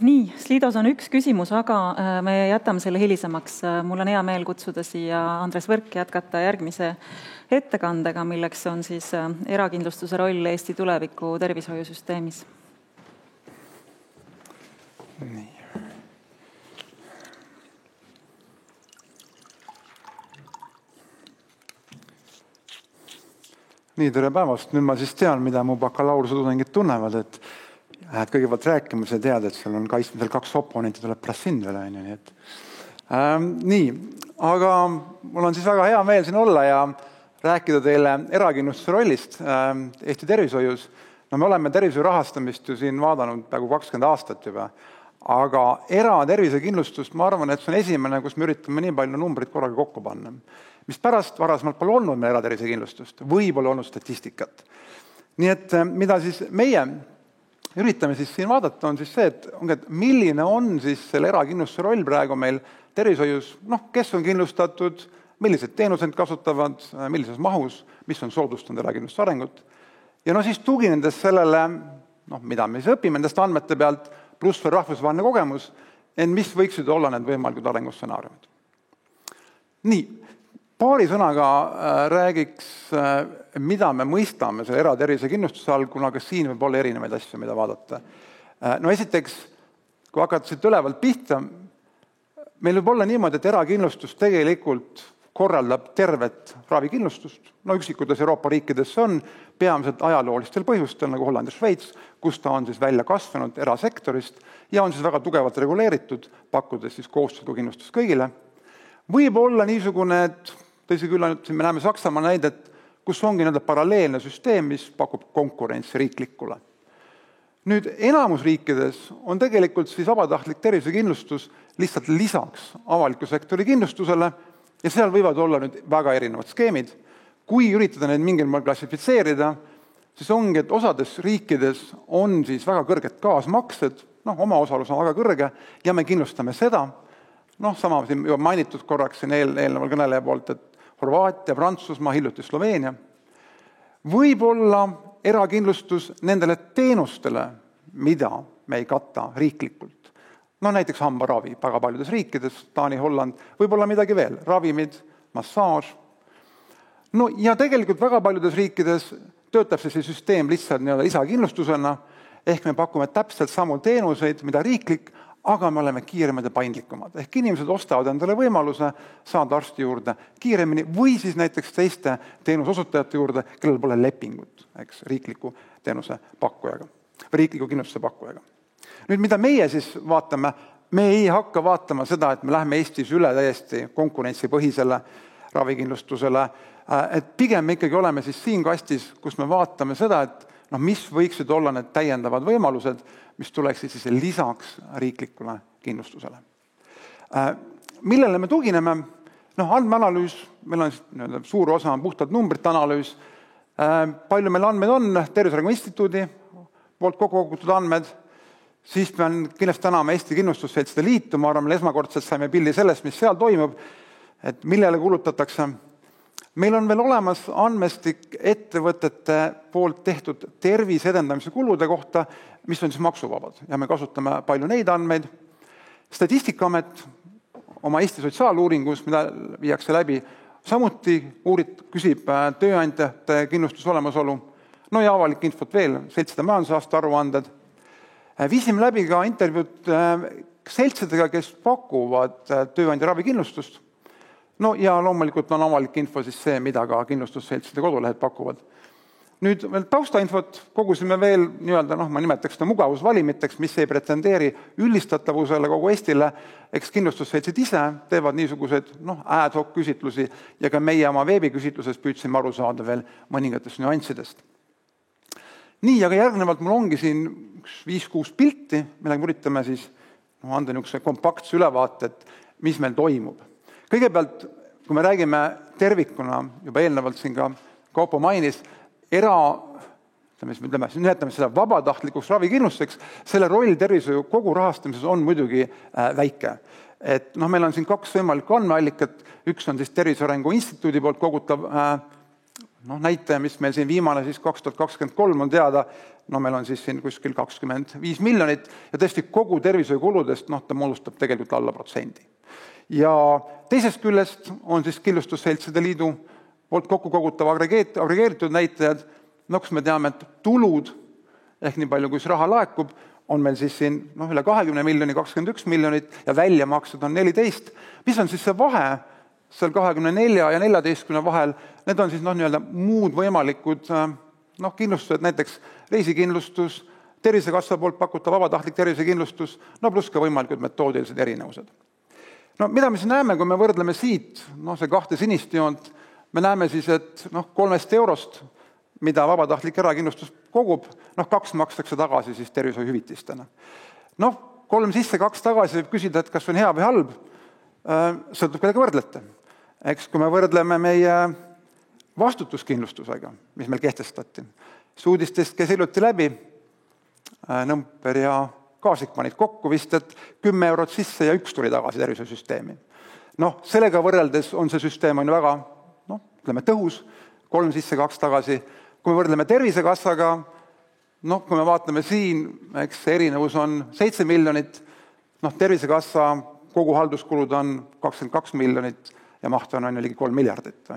Nii, Slidos on üks küsimus, aga me jätame selle hilisemaks. Mul on hea meel kutsuda siia Andres Võrk jätkata järgmise ettekandega, milleks on siis erakindlustuse roll Eesti tuleviku tervishoiusüsteemis. Nii, tere päevast. Nüüd ma siis tean, mida mu bakalaureuse tudengid tunnevad, et kõigepealt rääkimas ja tead, et seal on kaitsmisel 2 oponenti, tuleb pärast sind veel. Nii, aga mul on siis väga hea meel siin olla ja rääkida teile erakindlustuse rollist Eesti tervishoius. No me oleme tervishoiu rahastamist ju siin vaadanud peaaegu 20 aastat juba, aga eratervisekindlustust ma arvan, et see on esimene, kus me üritame nii palju numbrit korraga kokku panna. Mis pärast varasemalt pole olnud meil eratervisekindlustust, võib-olla olnud statistikat. Nii et mida siis meie üritame siis siin vaadata, on siis see, et milline on siis selle erakindlustuse roll praegu meil tervishoius, kes on kindlustatud, millised teenused kasutavad, millises mahus, mis on soodustanud erakindlustuse arengut. Ja siis tuginedes sellele, mida me siis õpime nendest andmete pealt, pluss veel rahvusvaheline kogemus, mis võiksid olla need võimalikud arengustsenaariumid. Nii, paari sõnaga räägiks, mida me mõistame selle eratervisekindlustuse all, kuna ka siin võib olla erinevaid asju, mida vaadata. Esiteks, kui hakata siit ülevalt pihta, meil võib olla niimoodi, et erakindlustus tegelikult korraldab tervet ravikindlustust. Üksikutes Euroopa riikides on peamiselt ajaloolistel põhjustel, nagu Holland ja Šveits, kus ta on siis välja kasvanud erasektorist ja on siis väga tugevalt reguleeritud, pakkudes siis kohustuslikku kindlustust kõigile. Võib olla niisugune, et tõsi küll, me näeme Saksamaa näidet, kus ongi paralleelne süsteem, mis pakub konkurentsi riiklikule. Nüüd enamus riikides on tegelikult siis vabatahtlik tervisekindlustus lihtsalt lisaks avaliku sektori kindlustusele ja seal võivad olla nüüd väga erinevad skeemid. Kui üritada neid mingil moel klassifitseerida, siis ongi, et osades riikides on siis väga kõrged kaasmaksed, oma osalus on väga kõrge ja me kindlustame seda, sama siin juba mainitud korraks siin eelneval kõneleja poolt, et Horvaatia, Prantsusmaa, hiljuti Sloveenia. Võib-olla erakindlustus nendele teenustele, mida me ei kata riiklikult. Näiteks hambaravi väga paljudes riikides, Taani, Holland, võib-olla midagi veel, ravimid, massaaž. Ja tegelikult väga paljudes riikides töötab see süsteem lihtsalt lisakindlustusena, ehk me pakume täpselt samu teenuseid, mida riiklik, aga me oleme kiiremad ja paindlikumad. Ehk inimesed ostavad endale võimaluse saada arsti juurde kiiremini või siis näiteks teiste teenusosutajate juurde, kellel pole lepingut riikliku teenuse pakkujaga, riikliku kindlustuse pakkujaga. Nüüd, mida meie siis vaatame, me ei hakka vaatama seda, et me läheme Eestis üle täiesti konkurentsipõhisele ravikindlustusele, et pigem me ikkagi oleme siis siin kastis, kus me vaatame seda, et mis võiksid olla need täiendavad võimalused, mis tuleksid siis lisaks riiklikule kindlustusele. Millele me tugineme? Andmeanalüüs, meil on suur osa puhtalt numbrite analüüs, palju meil andmeid on, Tervise Arengu Instituudi poolt kogutud andmed, siis pean kindlasti tänama Eesti Kindlustusseltside Liitu, ma arvan, meil esmakordselt saime pildi sellest, mis seal toimub, et millele kulutatakse. Meil on veel olemas andmestik ettevõtete poolt tehtud tervise edendamise kulude kohta, mis on siis maksuvabad ja me kasutame palju neid andmeid. Statistikaamet oma Eesti sotsiaaluuringus, mida viiakse läbi, samuti küsib tööandjate kindlustuse olemasolu, no ja avalik infot veel, seltside majandusaasta aruanded. Viisime läbi ka intervjuud seltsidega, kes pakuvad tööandja ravikindlustust. No ja loomulikult on avalik info siis see, mida ka kindlustusseltside kodulehed pakuvad. Nüüd veel taustainfot kogusime veel nii-öelda, ma nimetaks seda mugavusvalimiteks, mis ei pretendeeri üldistatavusele kogu Eestile, eks kindlustusseltsid ise teevad niisugused ad hoc küsitlusi ja ka meie oma veebiküsitluses püüdsime aru saada veel mõningatest nüanssidest. Nii, aga järgnevalt mul ongi siin 5-6 pilti, millega me üritame siis anda niisuguse kompaktse ülevaate, et mis meil toimub. Kõigepealt, kui me räägime tervikuna, juba eelnevalt siin ka Kaupo mainis, nimetame seda vabatahtlikuks ravikindlustuseks, selle roll tervishoiu kogu rahastamises on muidugi väike. Et meil on siin 2 võimalikku andmeallikat, üks on siis Tervise Arengu Instituudi poolt kogutav näitaja, mis meil siin viimane siis 2023 on teada, meil on siis siin kuskil 25 miljonit ja tõesti kogu tervishoiukuludest, ta moodustab tegelikult alla protsendi. Ja teisest küljest on siis Kindlustusseltside Liidu poolt kokku kogutav agregeeritud näitajad, kus me teame, et tulud, ehk nii palju, kui raha laekub, on meil siis siin üle 20 miljoni, 21 miljonit ja väljamaksed on 14. Mis on siis see vahe seal 24 ja 14 vahel? Need on siis nii-öelda muud võimalikud kindlustused, näiteks reisikindlustus, Tervisekassa poolt pakutav vabatahtlik tervisekindlustus, pluss ka võimalikud metoodilised erinevused. Mida me siis näeme, kui me võrdleme siit, see 2 sinist joont, me näeme siis, et 3 eurost, mida vabatahtlik erakindlustus kogub, 2 makstakse tagasi siis tervishoiuhüvitistena. 3 sisse, 2 tagasi võib küsida, et kas on hea või halb, sõltub kellega võrdlete. Eks kui me võrdleme meie vastutuskindlustusega, mis meil kehtestati, uudistest käis hiljuti läbi, Nõmper ja Kaasik panid kokku vist, et 10 eurot sisse ja 1 tuli tagasi tervishoiusüsteemi. Sellega võrreldes on see süsteem on väga tõhus, 3 sisse, 2 tagasi. Kui me võrdleme Tervisekassaga, kui me vaatame siin, eks erinevus on 7 miljonit, Tervisekassa kogu halduskulud on 22 miljonit ja maht on ligi 3 miljardit.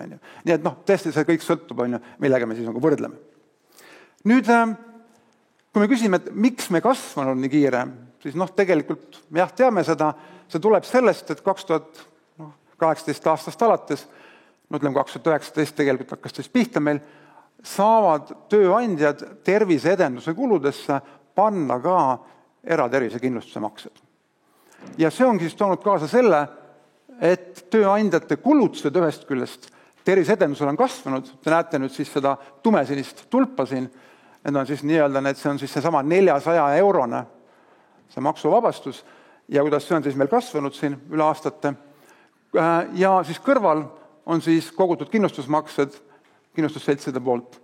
Nii et tõesti see kõik sõltub, millega me siis võrdleme. Nüüd, kui me küsime, et miks me kasvanud nii kiire, siis tegelikult me teame seda, see tuleb sellest, et 2018 aastast alates, 2019 tegelikult hakkas siis pihta meil, saavad tööandjad terviseedenduse kuludesse panna ka eratervisekindlustuse maksed. Ja see on siis toonud kaasa selle, et tööandjate kulutused ühest küljest terviseedendusel on kasvanud, te näete nüüd siis seda tumesinist tulpa siin, need on siis nii-öelda, see on siis seesama 400 eurone see maksuvabastus ja kuidas see on siis meil kasvanud siin üle aastate. Ja siis kõrval on siis kogutud kindlustusmaksed kindlustusseltside poolt,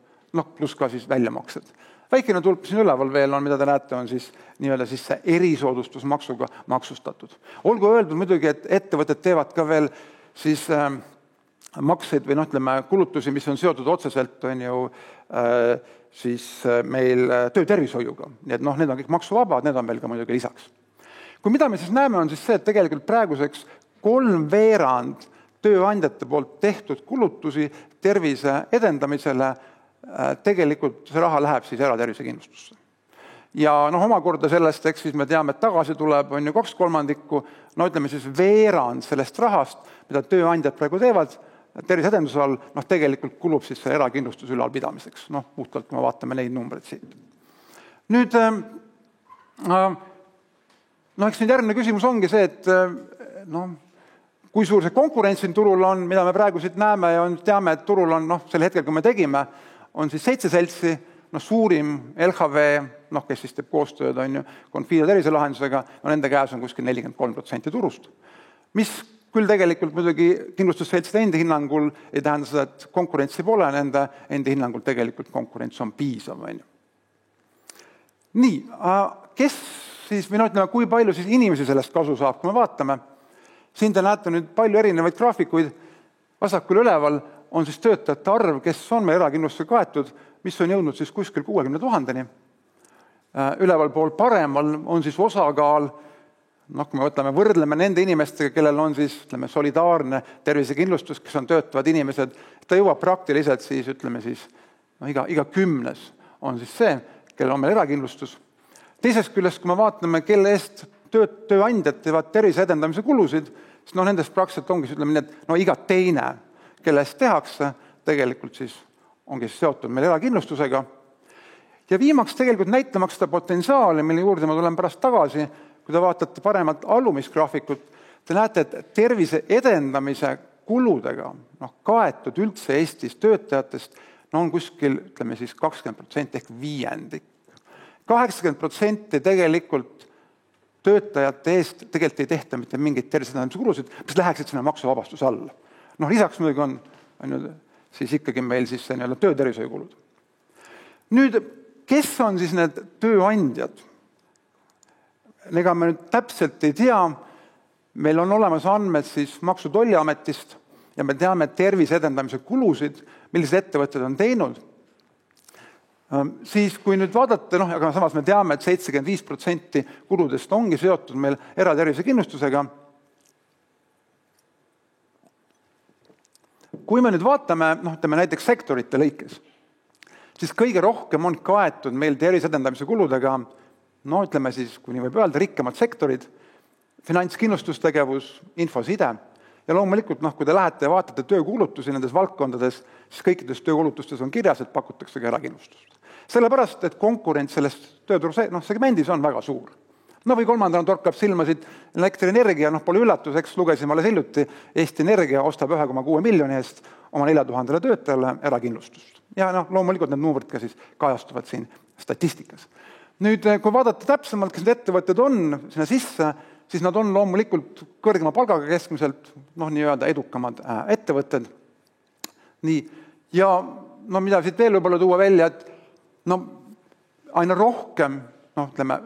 pluss ka siis väljamaksed. Väikene tulp siin üleval veel on, mida te näete, on siis nii-öelda siis see erisoodustusmaksuga maksustatud. Olgu öeldud muidugi, et ettevõtted teevad ka veel siis makseid või kulutusi, mis on seotud otseselt siis meil töötervishoiuga. Nii et need on kõik maksuvabad, need on veel ka muidugi lisaks. Kui mida me siis näeme, on siis see, et tegelikult praeguseks 3/4 tööandjate poolt tehtud kulutusi tervise edendamisele tegelikult see raha läheb siis eratervisekindlustusse. Ja omakorda sellest, eks siis me teame, et tagasi tuleb 2/3, ütleme siis veerand sellest rahast, mida tööandjad praegu teevad terviseedenduse all, tegelikult kulub siis see erakindlustus ülalpidamiseks. Puhtalt, kui me vaatame neid numbreid siit. Nüüd, eks nüüd järgmine küsimus ongi see, et kui suur see konkurents siin turul on, mida me praegu siit näeme ja teame, et turul on, sel hetkel, kui me tegime, on siis 7 seltsi, suurim LHV, kes siis teeb koostööd, Confido terviselahendusega, nende käes on kuskil 43% turust. Mis küll tegelikult muidugi kindlustusseltside endi hinnangul ei tähenda seda, et konkurentsi pole, nende endi hinnangul tegelikult konkurents on piisav. Nii, kes siis, või kui palju siis inimesi sellest kasu saab, kui me vaatame, siin te näete nüüd palju erinevaid graafikuid, vasakul üleval on siis töötajate arv, kes on meie erakindlustuse kaetud, mis on jõudnud siis kuskil 60 000-ni. Üleval pool paremal on siis osakaal kui me võrdleme nende inimestega, kellel on siis, solidaarne tervisekindlustus, kes on töötavad inimesed, ta jõuab praktiliselt siis, iga 10. on siis see, kellel on meil erakindlustus. Teisest küljest, kui me vaatame, kelle eest tööandjad teevad tervise edendamise kulusid, siis nendest praktiliselt ongi, iga teine, kelle eest tehakse, tegelikult siis ongi seotud meil erakindlustusega. Ja viimaks tegelikult näitamaks seda potentsiaali, mille juurde ma tulen pärast tagasi, kui te vaatate paremalt alumisgraafikut, te näete, et tervise edendamise kuludega kaetud üldse Eestis töötajatest on kuskil, 20% ehk viiendik. 80% tegelikult töötajate eest tegelikult ei tehta mitte mingeid tervise edendamise kulusid, mis läheksid sinna maksuvabastuse alla. Lisaks muidugi on siis ikkagi meil siis see töötervishoiukulud. Nüüd, kes on siis need tööandjad? Ega me nüüd täpselt ei tea, meil on olemas andmed siis Maksu- ja Tolliametist ja me teame tervise edendamise kulusid, millised ettevõtted on teinud. Siis kui nüüd vaadata, aga samas me teame, et 75% kuludest ongi seotud meil eratervisekindlustusega. Kui me nüüd vaatame, näiteks sektorite lõikes, siis kõige rohkem on kaetud meil tervise edendamise kuludega, kui nii võib öelda, rikkamad sektorid, finantskindlustustegevus, infoside. Ja loomulikult, kui te lähete ja vaatate töökuulutusi nendes valdkondades, siis kõikides töökuulutustes on kirjas, et pakutakse ka erakindlustust. Sellepärast, et konkurents selles tööturu segmendis on väga suur. Või kolmandana torkab silma siit elektrienergia, pole üllatuseks, lugesime alles hiljuti, Eesti Energia ostab 1,6 miljoni eest oma 4000 töötajale erakindlustust. Ja loomulikult need numbrid ka siis kajastuvad siin statistikas. Nüüd, kui vaadata täpsemalt, kes need ettevõtted on sinna sisse, siis nad on loomulikult kõrgema palgaga keskmiselt, nii-öelda edukamad ettevõtted. Nii. Ja mida siit veel võib-olla tuua välja, et aina rohkem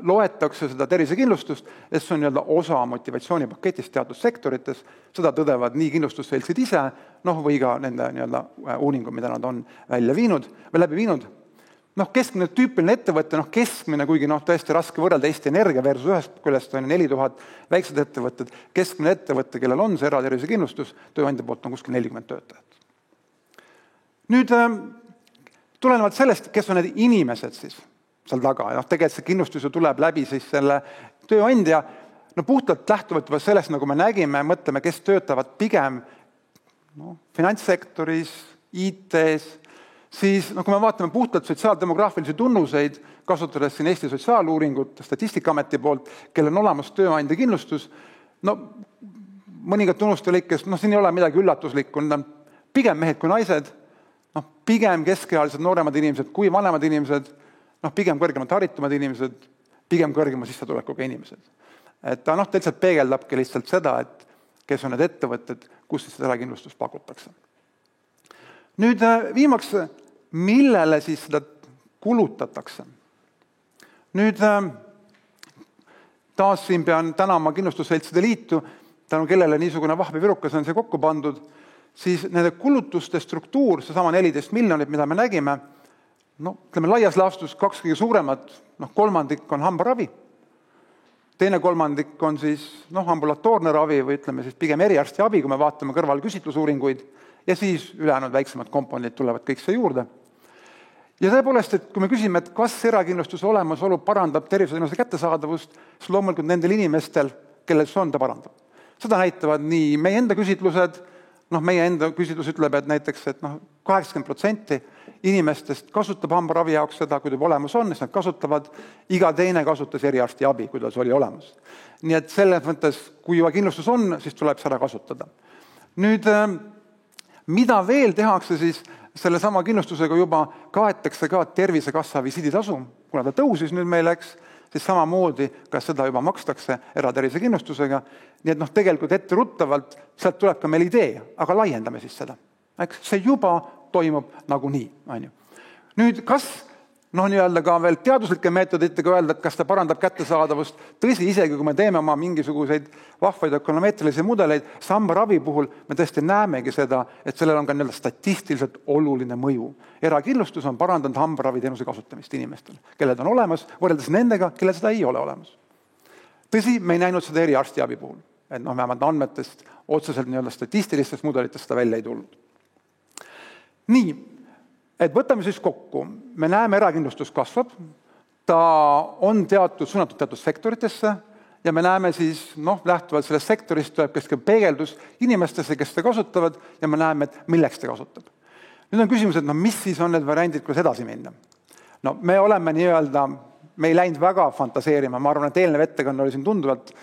loetakse seda tervisekindlustust, et see on osa motivatsioonipaketist teatud sektorites, seda tõdevad nii kindlustusseltsid ise, või ka nende uuringud, mida nad on läbi viinud. Keskmine tüüpiline ettevõte, keskmine, kuigi tõesti raske võrrelda Eesti Energia versus ühest küljest on 4000 väiksed ettevõtted, keskmine ettevõte, kellel on see eratervisekindlustus, tööandja poolt on kuskil 40 töötajat. Nüüd, tulenevalt sellest, kes on need inimesed siis seal taga, ja tegelikult see kindlustus ju tuleb läbi siis selle tööandja, puhtalt lähtuvalt juba sellest, nagu me nägime, mõtleme, kes töötavad pigem finantssektoris, IT-s, siis kui me vaatame puhtalt sotsiaaldemograafilisi tunnuseid, kasutades siin Eesti Sotsiaaluuringut Statistikaameti poolt, kellel on olemas tööandja kindlustus, mõningad tunnuste lõikes, siin ei ole midagi üllatuslikku, need on pigem mehed kui naised, pigem keskealised nooremad inimesed kui vanemad inimesed, pigem kõrgemad haritumad inimesed, pigem kõrgema sissetulekuga inimesed. Et ta lihtsalt peegeldabki lihtsalt seda, et kes on need ettevõtted, kus siis seda erakindlustust pakutakse. Nüüd viimaks, millele siis seda kulutatakse? Nüüd taas siin pean tänama Kindlustusseltside Liitu, tänu kellele niisugune vahve virukas on see kokku pandud, siis nende kulutuste struktuur, seesama 14 miljonit, mida me nägime, laias laastus 2 kõige suuremat, kolmandik on hambaravi, teine kolmandik on siis ambulatoorne ravi või siis pigem eriarsti abi, kui me vaatame kõrval küsitlusuuringuid, ja siis ülejäänud väiksemad komponendid tulevad kõik see juurde. Ja tõepoolest, et kui me küsime, et kas erakindlustuse olemasolu parandab tervishoiuteenuse kättesaadavust, siis loomulikult nendel inimestel, kellel see on, ta parandab. Seda näitavad nii meie enda küsitlused, meie enda küsitlus ütleb, et näiteks, et 80% inimestest kasutab hambaravi jaoks seda, kui ta olemas on, siis nad kasutavad, iga teine kasutas eriarsti abi, kui ta oli olemas. Nii et selles mõttes, kui juba kindlustus on, siis tuleb seda kasutada. Nüüd, mida veel tehakse siis selle sama kindlustusega juba kaetakse ka Tervisekassa visiiditasu, kuna ta tõusis nüüd meil, siis samamoodi, kas seda juba makstakse eratervisekindlustusega. Nii et tegelikult etteruttavalt sealt tuleb ka meil idee, aga laiendame siis seda. See juba toimub nagunii. Nüüd, kas nii-öelda ka veel teaduslike meetoditega öelda, et kas ta parandab kättesaadavust, tõsi, isegi kui me teeme oma mingisuguseid vahvaid ökonomeetrilisi mudeleid, hambaravi puhul me tõesti näemegi seda, et sellel on ka statistiliselt oluline mõju. Erakindlustus on parandanud hambaraviteenuse kasutamist inimestel, kellel on olemas, võrreldes nendega, kellel seda ei ole olemas. Tõsi, me ei näinud seda eriarstiabi puhul, et vähemalt andmetest otseselt statistilistest mudelitest seda välja ei tulnud. Nii, et võtame siis kokku. Me näeme, erakindlustus kasvab, ta on suunatud teatud sektoritesse ja me näeme siis, lähtuvalt sellest sektorist tuleb keskel peegeldus inimestesse, kes seda kasutavad ja me näeme, et milleks ta kasutab. Nüüd on küsimus, et mis siis on need variandid, kuidas edasi minna? Me oleme me ei läinud väga fantaseerima, ma arvan, et eelnev ettekanne oli siin tunduvalt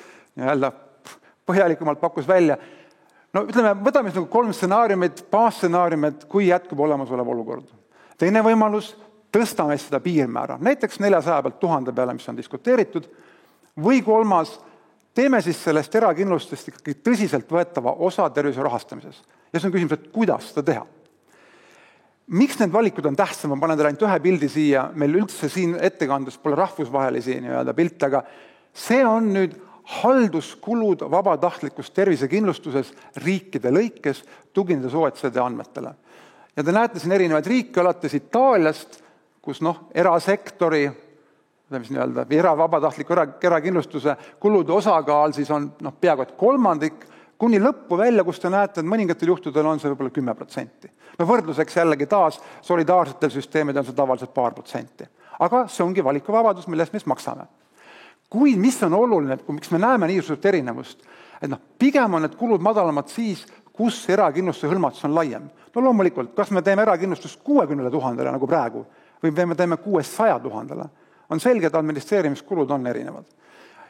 põhjalikumalt pakkus välja. Ütleme, võtame siis 3 stsenaariumit, baasstsenaariumit, kui jätkub olemasolev olukord. Teine võimalus, tõstame seda piirmäära, näiteks 400 pealt 1000 peale, mis on diskuteeritud, või 3, teeme siis sellest erakindlustest ikkagi tõsiselt võetava osa tervise rahastamises. Ja see on küsimus, et kuidas seda teha. Miks need valikud on tähtsam? Ma panen teile ainult ühe pildi siia, meil üldse siin ettekandes pole rahvusvahelisi pilte, aga see on nüüd halduskulud vabatahtlikus tervisekindlustuses riikide lõikes, tuginedes OECD andmetele. Ja te näete siin erinevaid riike, alates Itaaliast, kus erasektori, vabatahtliku erakindlustuse kulude osakaal siis on peaaegu et 1/3, kuni lõppu välja, kus te näete, et mõningatel juhtudel on see võib-olla 10%. Võrdluseks jällegi taas, solidaarsetel süsteemid on see tavaliselt 2%. Aga see ongi valikuvabadus, millest me maksame. Kui mis on oluline, miks me näeme niisugust erinevust, et pigem on need kulud madalamad siis, kus erakindlustuse hõlmatus on laiem. Loomulikult, kas me teeme erakindlustust 60 000 nagu praegu või me teeme 600 000, on selge, et administreerimiskulud on erinevad.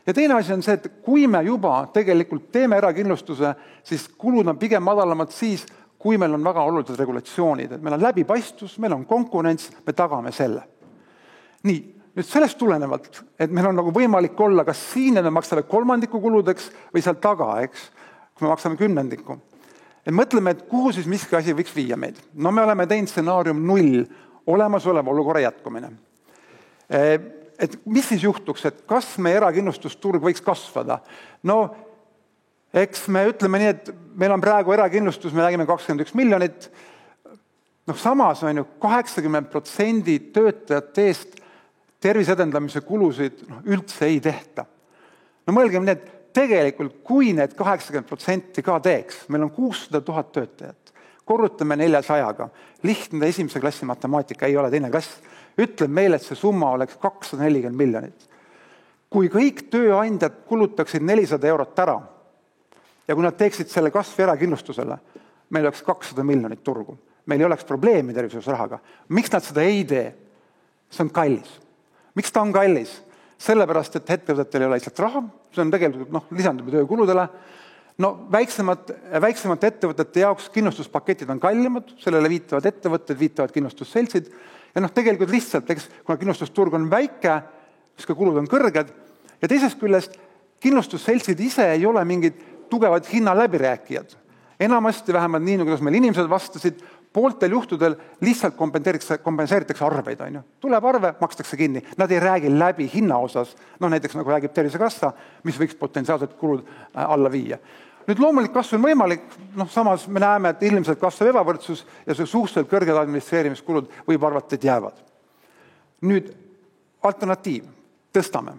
Ja teine asi on see, et kui me juba tegelikult teeme erakindlustuse, siis kulud on pigem madalamad siis, kui meil on väga olulised regulatsioonid, et meil on läbipaistvus, meil on konkurents, me tagame selle. Nii, nüüd sellest tulenevalt, et meil on võimalik olla, kas siin me maksame 1/3 kuludeks või seal taga, kui me maksame 10. Et mõtleme, et kuhu siis miski asi võiks viia meid. Me oleme teinud stsenaarium 0, olemasoleva olukorra jätkumine. Et mis siis juhtuks, et kas me erakindlustusturg võiks kasvada? Eks me ütleme nii, et meil on praegu erakindlustus, me räägime 21 miljonit, samas on ju 80% töötajate eest terviseedendamise kulusid üldse ei tehta. Mõelgem nii, et tegelikult, kui need 80% ka teeks, meil on 600 000 töötajat, korrutame 400-ga, lihtne esimese klassi matemaatika, ei ole teine klass, ütleb meile, et see summa oleks 240 miljonit. Kui kõik tööandjad kulutaksid 400 eurot ära ja kui nad teeksid selle kasv erakindlustusele, meil oleks 200 miljonit turgu. Meil ei oleks probleemi tervishoiusrahaga. Miks nad seda ei tee? See on kallis. Miks ta on kallis? Sellepärast, et ettevõtetel ei ole lihtsalt raha, see on tegelikult lisandub töökuludele. Väiksemate ettevõtete jaoks kindlustuspaketid on kallimad, sellele viitavad ettevõtted, viitavad kindlustusseltsid. Ja tegelikult lihtsalt, kuna kindlustusturg on väike, siis ka kulud on kõrged. Ja teisest küljest, kindlustusseltsid ise ei ole mingid tugevad hinnaläbirääkijad. Enamasti vähemalt nii, kuidas meil inimesed vastasid, pooltel juhtudel lihtsalt kompenseeritakse arveid. Tuleb arve, makstakse kinni. Nad ei räägi läbi hinna osas, näiteks nagu räägib Tervisekassa, mis võiks potentsiaalselt kulud alla viia. Nüüd loomulik kasv on võimalik, samas me näeme, et ilmselt kasvab ebavõrdsus ja see suhteliselt kõrged administreerimiskulud võib arvata, et jäävad. Nüüd alternatiiv, tõstame.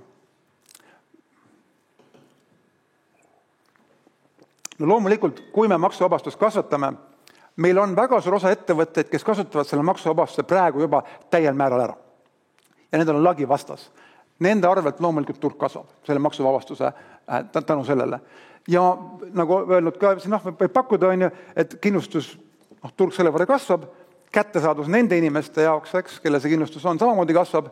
Loomulikult, kui me maksuvabastust kasvatame, meil on väga suur osa ettevõtteid, kes kasutavad selle maksuvabastuse praegu juba täiel määral ära. Ja nendel on lagi vastas. Nende arvelt loomulikult turg kasvab, selle maksuvabastuse tänu sellele. Ja nagu öelnud ka, võib pakkuda, et kindlustus, turg selle võrra kasvab, kättesaadus nende inimeste jaoks, kelle see kindlustus on, samamoodi kasvab.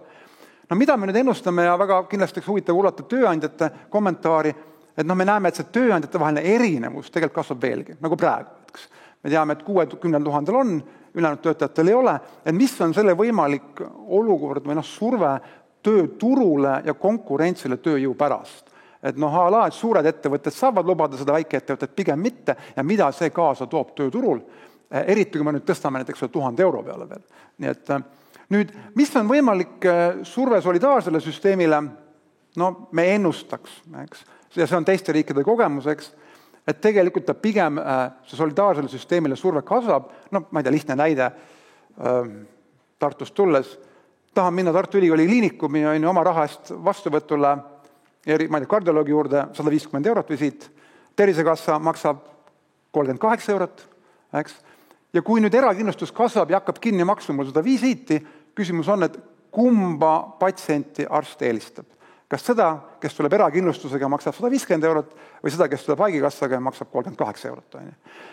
Mida me nüüd ennustame ja väga kindlasti huvitav kuulata tööandjate kommentaari, et me näeme, et see tööandjate vaheline erinevus tegelikult kasvab veelgi, nagu praegu. Me teame, et 60 000 on, ülejäänud töötajatel ei ole, et mis on selle võimalik olukord või surve tööturule ja konkurentsile tööjõu pärast. Et et suured ettevõtted saavad lubada seda väikeettevõtet pigem mitte ja mida see kaasa toob tööturul, eriti kui me nüüd tõstame näiteks 1000 euro peale veel. Nii et nüüd, mis on võimalik surve solidaarsele süsteemile, me ennustaks, ja see on teiste riikide kogemuseks, et tegelikult ta pigem see solidaarsele süsteemile surve kasvab, ma ei tea, lihtne näide Tartust tulles, tahan minna Tartu Ülikooli kliinikumi oma raha eest vastuvõtule ma ei tea, kardioloogi juurde 150 eurot visiit, Tervisekassa maksab 38 eurot, eks? Ja kui nüüd erakindlustus kasvab ja hakkab kinni maksma mul seda visiiti, küsimus on, et kumba patsienti arst eelistab. Kas seda, kes tuleb erakindlustusega maksab 150 eurot või seda, kes tuleb haigekassaga ja maksab 38 eurot.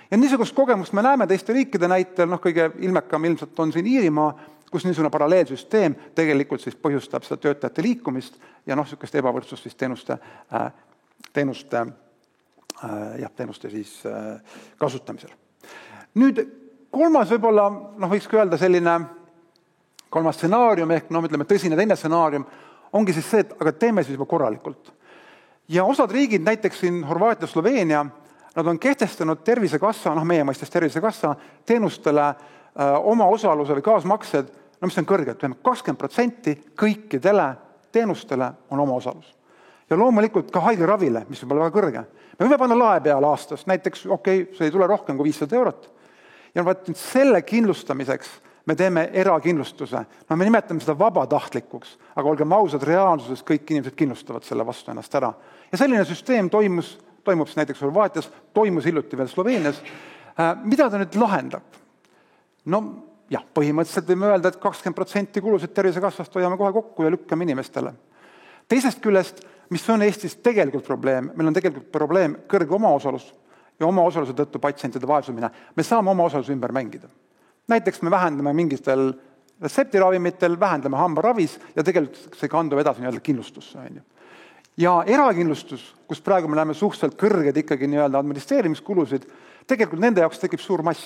Ja niisugust kogemust me näeme teiste riikide näitel, kõige ilmekam ilmselt on siin Iirimaa, kus niisugune paralleelsüsteem tegelikult siis põhjustab seda töötajate liikumist ja niisugust ebavõrdsust siis teenuste siis kasutamisel. Nüüd kolmas võib-olla, võikski öelda selline kolmas stsenaarium ehk ütleme tõsine teine stsenaarium ongi siis see, et aga teeme siis juba korralikult. Ja osad riigid, näiteks siin Horvaatia, Sloveenia, nad on kehtestanud Tervisekassa, meie mõistes Tervisekassa teenustele oma osaluse või kaasmaksed, mis on kõrged, 20% kõikidele teenustele on oma osalus. Ja loomulikult ka haiglaravile, mis võib olla väga kõrge. Me võime panna lae peale aastas, näiteks see ei tule rohkem kui 500 eurot. Ja selle kindlustamiseks me teeme erakindlustuse. Me nimetame seda vabatahtlikuks, aga olgem ausad, reaalsuses kõik inimesed kindlustavad selle vastu ennast ära. Ja selline süsteem toimub näiteks Horvaatias, toimus hiljuti veel Sloveenias. Mida ta nüüd lahendab? Põhimõtteliselt võime öelda, et 20% kulusid Tervisekassast hoiame kohe kokku ja lükkame inimestele. Teisest küljest, mis on Eestis tegelikult probleem, meil on tegelikult probleem kõrge omaosalus ja omaosaluse tõttu patsientide vaesumine. Me saame omaosaluse ümber mängida. Näiteks me vähendame mingitel retseptiravimitel, vähendame hambaravis ja tegelikult see kandub edasi kindlustusse. Ja erakindlustus, kus praegu me näeme suhteliselt kõrged ikkagi administreerimiskulusid, tegelikult nende jaoks tekib suur mass.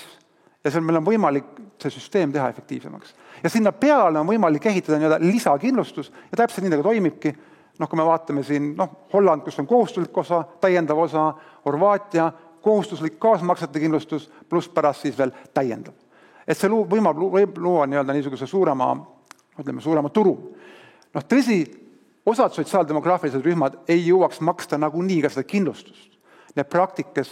Ja seal meil on võimalik see süsteem teha efektiivsemaks. Ja sinna peale on võimalik ehitada lisakindlustus ja täpselt nii toimibki. Kui me vaatame siin Holland, kus on kohustuslik osa, täiendav osa, Horvaatia, kohustuslik kaasmaksete kindlustus, pluss pärast siis veel täiendav. Et see võib luua niisuguse suurema turu. Tõsi, osad sotsiaaldemograafilised rühmad ei jõuaks maksta nagunii ka seda kindlustust. Need praktikas,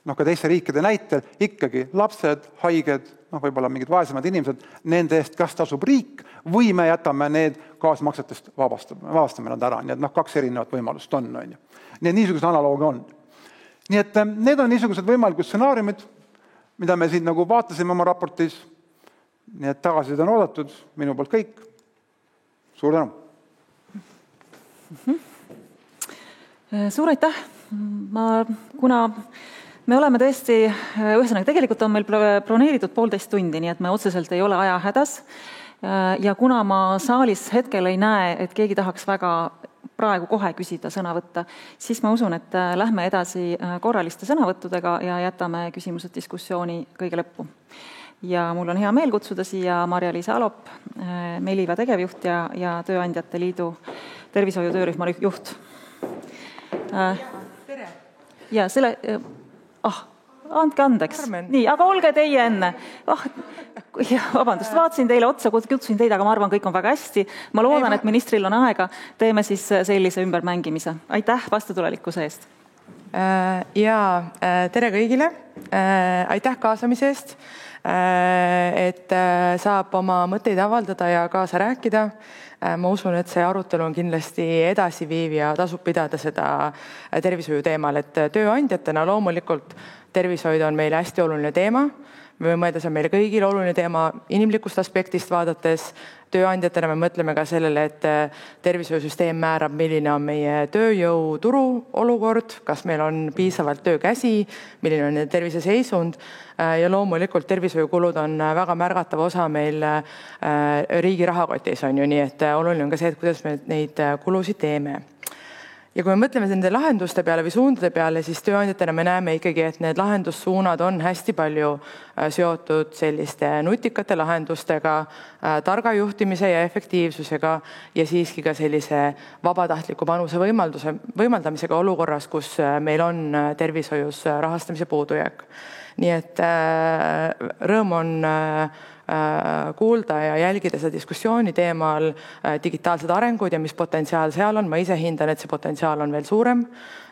ka teiste riikide näitel, ikkagi lapsed, haiged, võib-olla mingid vaesemad inimesed, nende eest kas tasub riik või me jätame need kaasmaksetest vabastame nad ära. Nii et 2 erinevat võimalust on. Nii et niisugused analoogia on. Nii et need on niisugused võimalikud stsenaariumid, mida me siin vaatasime oma raportis. Nii et tagasi on oodatud. Minu poolt kõik. Suur tänu. Suur aitäh. Kuna me oleme tõesti, ühesõnaga, tegelikult on meil broneeritud 1,5 tundi, nii et me otseselt ei ole aja hädas. Ja kuna ma saalis hetkel ei näe, et keegi tahaks väga praegu kohe küsida sõna võtta, siis ma usun, et lähme edasi korraliste sõnavõttudega ja jätame küsimused diskussiooni kõige lõppu. Ja mul on hea meel kutsuda siia Marja-Liisa Alop, Meliva tegevjuht ja Tööandjate Liidu tervishoiutöörühma juht. Tere! Ja andke andeks. Nii, aga olge teie enne. Vabandust, vaatasin teile otsa, kutsusin teid, aga ma arvan, kõik on väga hästi. Ma loodan, et ministril on aega. Teeme siis sellise ümbermängimise. Aitäh vastutulelikkuse eest. Ja tere kõigile. Aitäh kaasamise eest, et saab oma mõtteid avaldada ja kaasa rääkida. Ma usun, et see arutelu on kindlasti edasiviiv ja tasub pidada seda tervishoiu teemal, et tööandjatena loomulikult tervishoid on meile hästi oluline teema. Me võime mõelda, see on meile kõigile oluline teema inimlikust aspektist vaadates. Tööandjatena me mõtleme ka sellele, et tervishoiusüsteem määrab, milline on meie tööjõuturu olukord, kas meil on piisavalt töökäsi, milline on tervise seisund ja loomulikult tervishoiukulud on väga märgatav osa meil riigi rahakotis on ju, nii et oluline on ka see, et kuidas me neid kulusid teeme. Ja kui me mõtleme nende lahenduste peale või suundade peale, siis tööandjatena me näeme ikkagi, et need lahendussuunad on hästi palju seotud selliste nutikate lahendustega, targa juhtimise ja efektiivsusega ja siiski ka sellise vabatahtliku panuse võimaldamisega olukorras, kus meil on tervishoius rahastamise puudujääk. Nii et rõõm on kuulda ja jälgida seda diskussiooni teemal digitaalsed arengud ja mis potentsiaal seal on. Ma ise hindan, et see potentsiaal on veel suurem.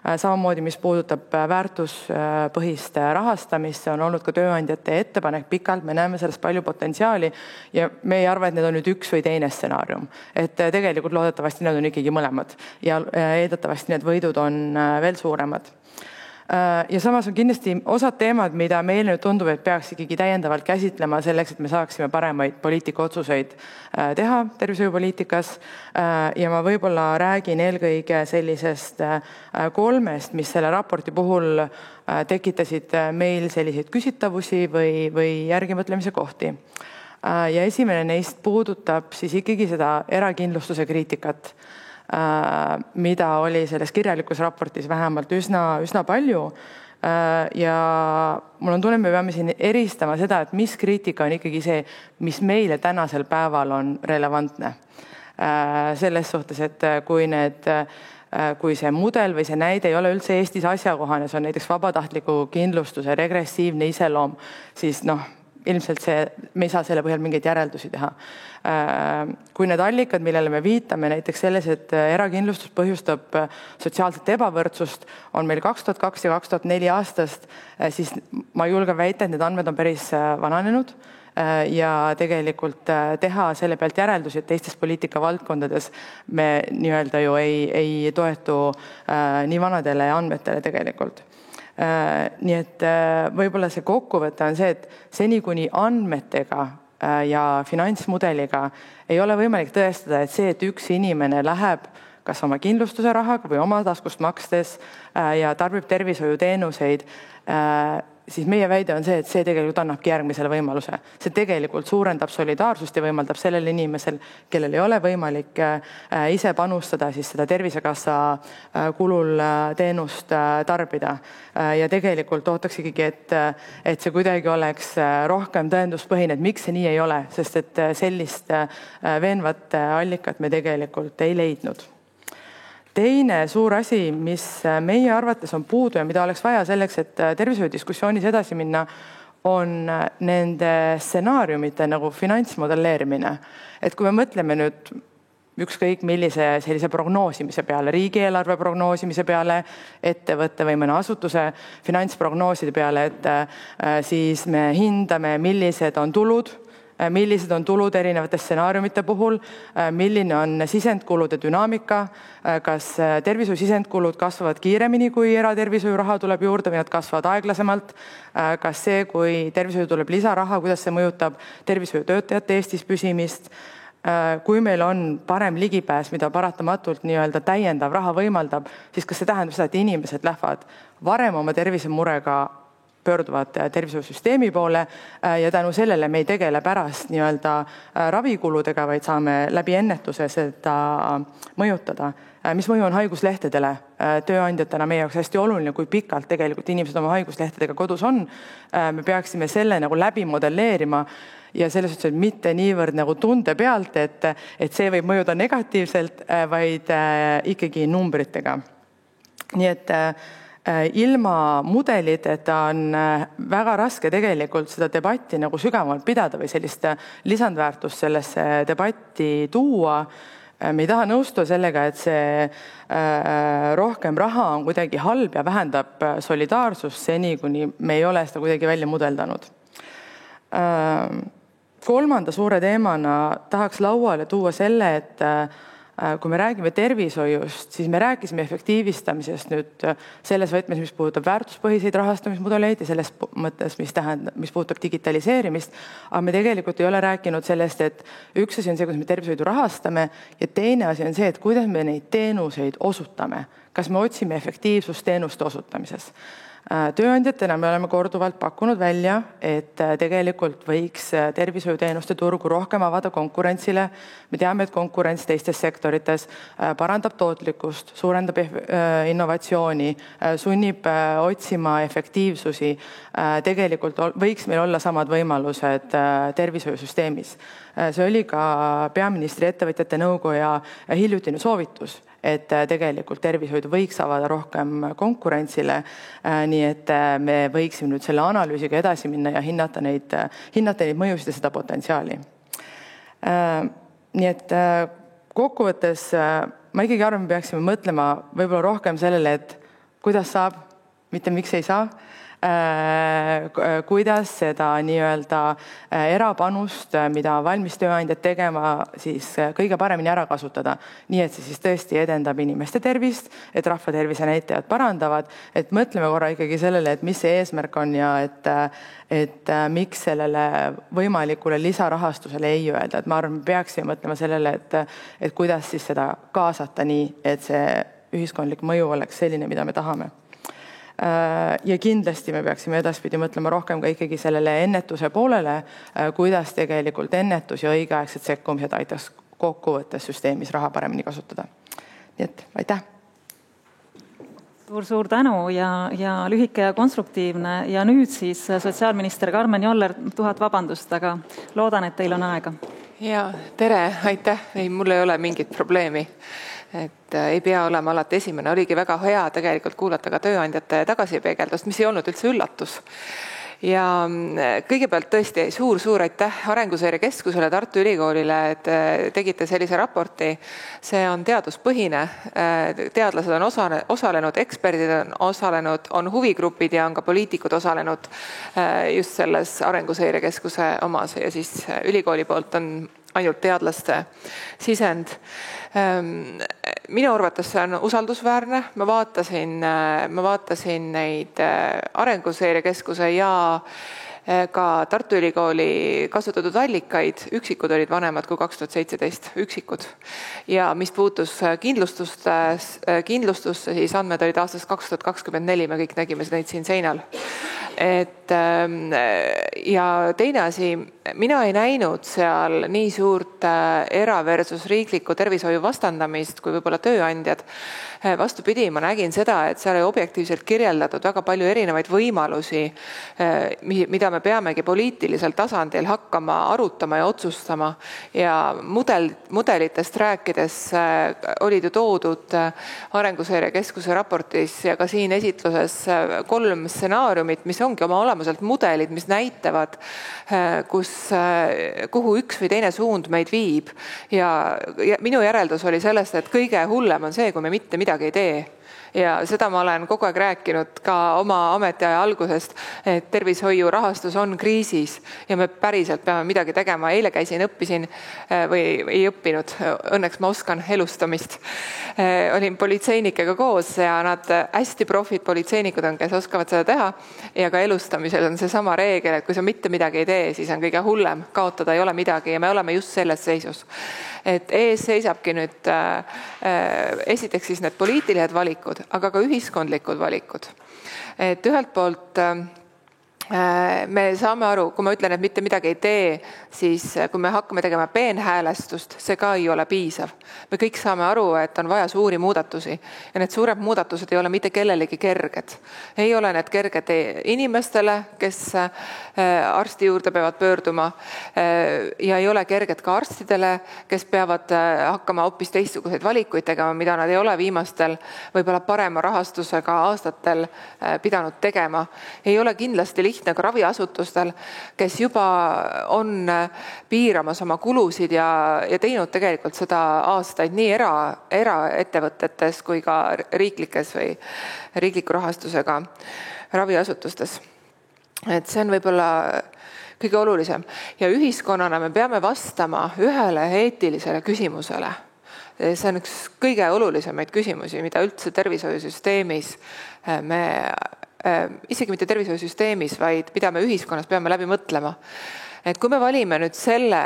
Samamoodi, mis puudutab väärtuspõhist rahastamist, see on olnud ka tööandjate ettepanek pikalt, me näeme sellest palju potentsiaali ja me ei arva, et need on nüüd üks või teine stsenaarium. Et tegelikult loodetavasti need on ikkagi mõlemad ja eeldatavasti need võidud on veel suuremad. Ja samas on kindlasti osad teemad, mida meile nüüd tundub, et peaks ikkagi täiendavalt käsitlema selleks, et me saaksime paremaid poliitikaotsuseid teha tervishoiupoliitikas. Ja ma võib-olla räägin eelkõige sellisest 3, mis selle raporti puhul tekitasid meil selliseid küsitavusi või järgimõtlemise kohti. Ja esimene neist puudutab siis ikkagi seda erakindlustuse kriitikat, mida oli selles kirjalikus raportis vähemalt üsna palju. Ja mul on tunne, me peame siin eristama seda, et mis kriitika on ikkagi see, mis meile tänasel päeval on relevantne. Selles suhtes, et kui see mudel või see näide ei ole üldse Eestis asjakohane, see on näiteks vabatahtliku kindlustuse regressiivne iseloom, siis ilmselt me ei saa selle põhjal mingeid järeldusi teha. Kui need allikad, millele me viitame, näiteks selles, et erakindlustus põhjustab sotsiaalset ebavõrdsust, on meil 2002 ja 2004 aastast, siis ma julgen väita, et need andmed on päris vananenud ja tegelikult teha selle pealt järeldusi, et teistes poliitikavaldkondades me nii-öelda ju ei toetu nii vanadele andmetele tegelikult. Nii et võib-olla see kokkuvõte on see, et seni kuni andmetega ja finantsmudeliga ei ole võimalik tõestada, et see, et üks inimene läheb kas oma kindlustuse rahaga või oma taskust makstes ja tarbib tervishoiuteenuseid, siis meie väide on see, et see tegelikult annabki järgmisele võimaluse. See tegelikult suurendab solidaarsust ja võimaldab sellel inimesel, kellel ei ole võimalik ise panustada, siis seda Tervisekassa kulul teenust tarbida. Ja tegelikult ootaks ikkagi, et see kuidagi oleks rohkem tõenduspõhine, et miks see nii ei ole, sest et sellist veenvat allikat me tegelikult ei leidnud. Teine suur asi, mis meie arvates on puudu ja mida oleks vaja selleks, et tervishoiudiskussioonis edasi minna, on nende stsenaariumite nagu finantsmodelleerimine. Et kui me mõtleme nüüd ükskõik millise sellise prognoosimise peale, riigieelarve prognoosimise peale, ettevõtte või mõne asutuse finantsprognooside peale, et siis me hindame, millised on tulud erinevate stsenaariumite puhul, milline on sisendkulude dünaamika, kas tervishoiu sisendkulud kasvavad kiiremini, kui eratervishoiu raha tuleb juurde või nad kasvavad aeglasemalt, kas see, kui tervishoiu tuleb lisaraha, kuidas see mõjutab tervishoiutöötajate Eestis püsimist, kui meil on parem ligipääs, mida paratamatult nii-öelda täiendav raha võimaldab, siis kas see tähendab seda, et inimesed lähevad varem oma tervisemurega pöörduvad tervishoiusüsteemi poole ja tänu sellele me ei tegele pärast nii-öelda ravikuludega, vaid saame läbi ennetuse seda mõjutada. Mis mõju on haiguslehtedele? Tööandjatena meie jaoks hästi oluline, kui pikalt tegelikult inimesed oma haiguslehtedega kodus on. Me peaksime selle nagu läbi modelleerima ja selles suhtes, et mitte niivõrd nagu tunde pealt, et see võib mõjuda negatiivselt, vaid ikkagi numbritega. Nii et ilma mudeliteta on väga raske tegelikult seda debatti nagu sügavamalt pidada või sellist lisandväärtust sellesse debatti tuua. Me ei taha nõustuda sellega, et see rohkem raha on kuidagi halb ja vähendab solidaarsust seni, kuni me ei ole seda kuidagi välja mudeldanud. Kolmanda suure teemana tahaks lauale tuua selle, et kui me räägime tervishoiust, siis me rääkisime efektiivistamisest nüüd selles võtmes, mis puudutab väärtuspõhiseid rahastamismudeleid ja selles mõttes, mis puudutab digitaliseerimist, aga me tegelikult ei ole rääkinud sellest, et üks asi on see, kuidas me tervishoidu rahastame ja teine asi on see, et kuidas me neid teenuseid osutame. Kas me otsime efektiivsust teenuste osutamises? Tööandjatena me oleme korduvalt pakkunud välja, et tegelikult võiks tervishoiuteenuste turgu rohkem avada konkurentsile. Me teame, et konkurents teistes sektorites parandab tootlikkust, suurendab innovatsiooni, sunnib otsima efektiivsusi. Tegelikult võiks meil olla samad võimalused tervishoiusüsteemis. See oli ka peaministri ettevõtjate nõukoja hiljutine soovitus, et tegelikult tervishoidu võiks avada rohkem konkurentsile. nii et me võiksime nüüd selle analüüsiga edasi minna ja hinnata neid mõjusid ja seda potentsiaali. Nii et kokkuvõttes ma ikkagi arvan, me peaksime mõtlema võib-olla rohkem sellele, et kuidas saab, mitte miks ei saa, kuidas seda nii-öelda erapanust, mida valmis tööandjad tegema, siis kõige paremini ära kasutada. Nii et see siis tõesti edendab inimeste tervist, et rahva tervise näitajad parandavad, et mõtleme korra ikkagi sellele, et mis see eesmärk on ja et miks sellele võimalikule lisarahastusele ei öelda. Et ma arvan, me peaksime mõtlema sellele, et kuidas siis seda kaasata nii, et see ühiskondlik mõju oleks selline, mida me tahame. Ja kindlasti me peaksime edaspidi mõtlema rohkem ka ikkagi sellele ennetuse poolele, kuidas tegelikult ennetus ja õigeaegsed sekkumised aitaks kokkuvõttes süsteemis raha paremini kasutada. Nii et aitäh! Suur tänu ja lühike ja konstruktiivne. Ja nüüd siis sotsiaalminister Karmen Joller, 1000 vabandust, aga loodan, et teil on aega. Ja, tere, aitäh! Ei, mul ei ole mingit probleemi. Et ei pea olema alati esimene. Oligi väga hea tegelikult kuulata ka tööandjate tagasipeegeldust, mis ei olnud üldse üllatus. Ja kõigepealt tõesti suur aitäh Arenguseire Keskusele, Tartu Ülikoolile, et tegite sellise raporti. See on teaduspõhine. Teadlased on osalenud, eksperdid on osalenud, on huvigrupid ja on ka poliitikud osalenud just selles Arenguseire Keskuse omas ja siis ülikooli poolt on ainult teadlaste sisend. Minu arvates see on usaldusväärne. Ma vaatasin neid Arenguseire Keskuse ja ka Tartu Ülikooli kasutatud allikaid. Üksikud olid vanemad kui 2017, üksikud. Ja mis puutus kindlustusse, siis andmed olid aastast 2024, me kõik nägime neid siin seinal. Ja teine asi, mina ei näinud seal nii suurt era- versus riiklikku tervishoiu vastandamist kui võib-olla tööandjad. Vastupidi, ma nägin seda, et seal oli objektiivselt kirjeldatud väga palju erinevaid võimalusi, mida me peamegi poliitilisel tasandil hakkama arutama ja otsustama. Ja mudelitest rääkides olid ju toodud Arenguseire Keskuse raportis ja ka siin esitluses 3 stsenaariumit, mis ongi oma olemuselt mudelid, mis näitavad, kuhu üks või teine suund meid viib. Ja minu järeldus oli sellest, et kõige hullem on see, kui me mitte midagi ei tee. Ja seda ma olen kogu aeg rääkinud ka oma ametiaja algusest, et tervishoiu rahastus on kriisis ja me päriselt peame midagi tegema. Eile õppisin või ei õppinud, õnneks ma oskan elustamist. Olin politseinikega koos ja nad hästi profid politseinikud on, kes oskavad seda teha. Ja ka elustamisel on see sama reegel, et kui sa mitte midagi ei tee, siis on kõige hullem, kaotada ei ole midagi ja me oleme just selles seisus. Et ees seisabki nüüd esiteks siis need poliitilised valikud, aga ka ühiskondlikud valikud. Et ühelt poolt me saame aru, kui ma ütlen, et mitte midagi ei tee, siis kui me hakkame tegema peenhäälestust, see ka ei ole piisav. Me kõik saame aru, et on vaja suuri muudatusi ja need suured muudatused ei ole mitte kellelegi kerged. Ei ole need kerged inimestele, kes arsti juurde peavad pöörduma ja ei ole kerged ka arstidele, kes peavad hakkama hoopis teistsuguseid valikuid tegema, mida nad ei ole viimastel võib-olla parema rahastusega aastatel pidanud tegema. Ei ole kindlasti lihtne ka raviasutustel, kes juba on piiramas oma kulusid ja teinud tegelikult seda aastaid nii eraettevõtetes kui ka riiklikes või riikliku rahastusega raviasutustes. Et see on võib-olla kõige olulisem. Ja ühiskonnana me peame vastama ühele eetilisele küsimusele. See on üks kõige olulisemaid küsimusi, mida üldse tervishoiusüsteemis isegi mitte tervishoiusüsteemis, vaid mida me ühiskonnas peame läbi mõtlema. Et kui me valime nüüd selle,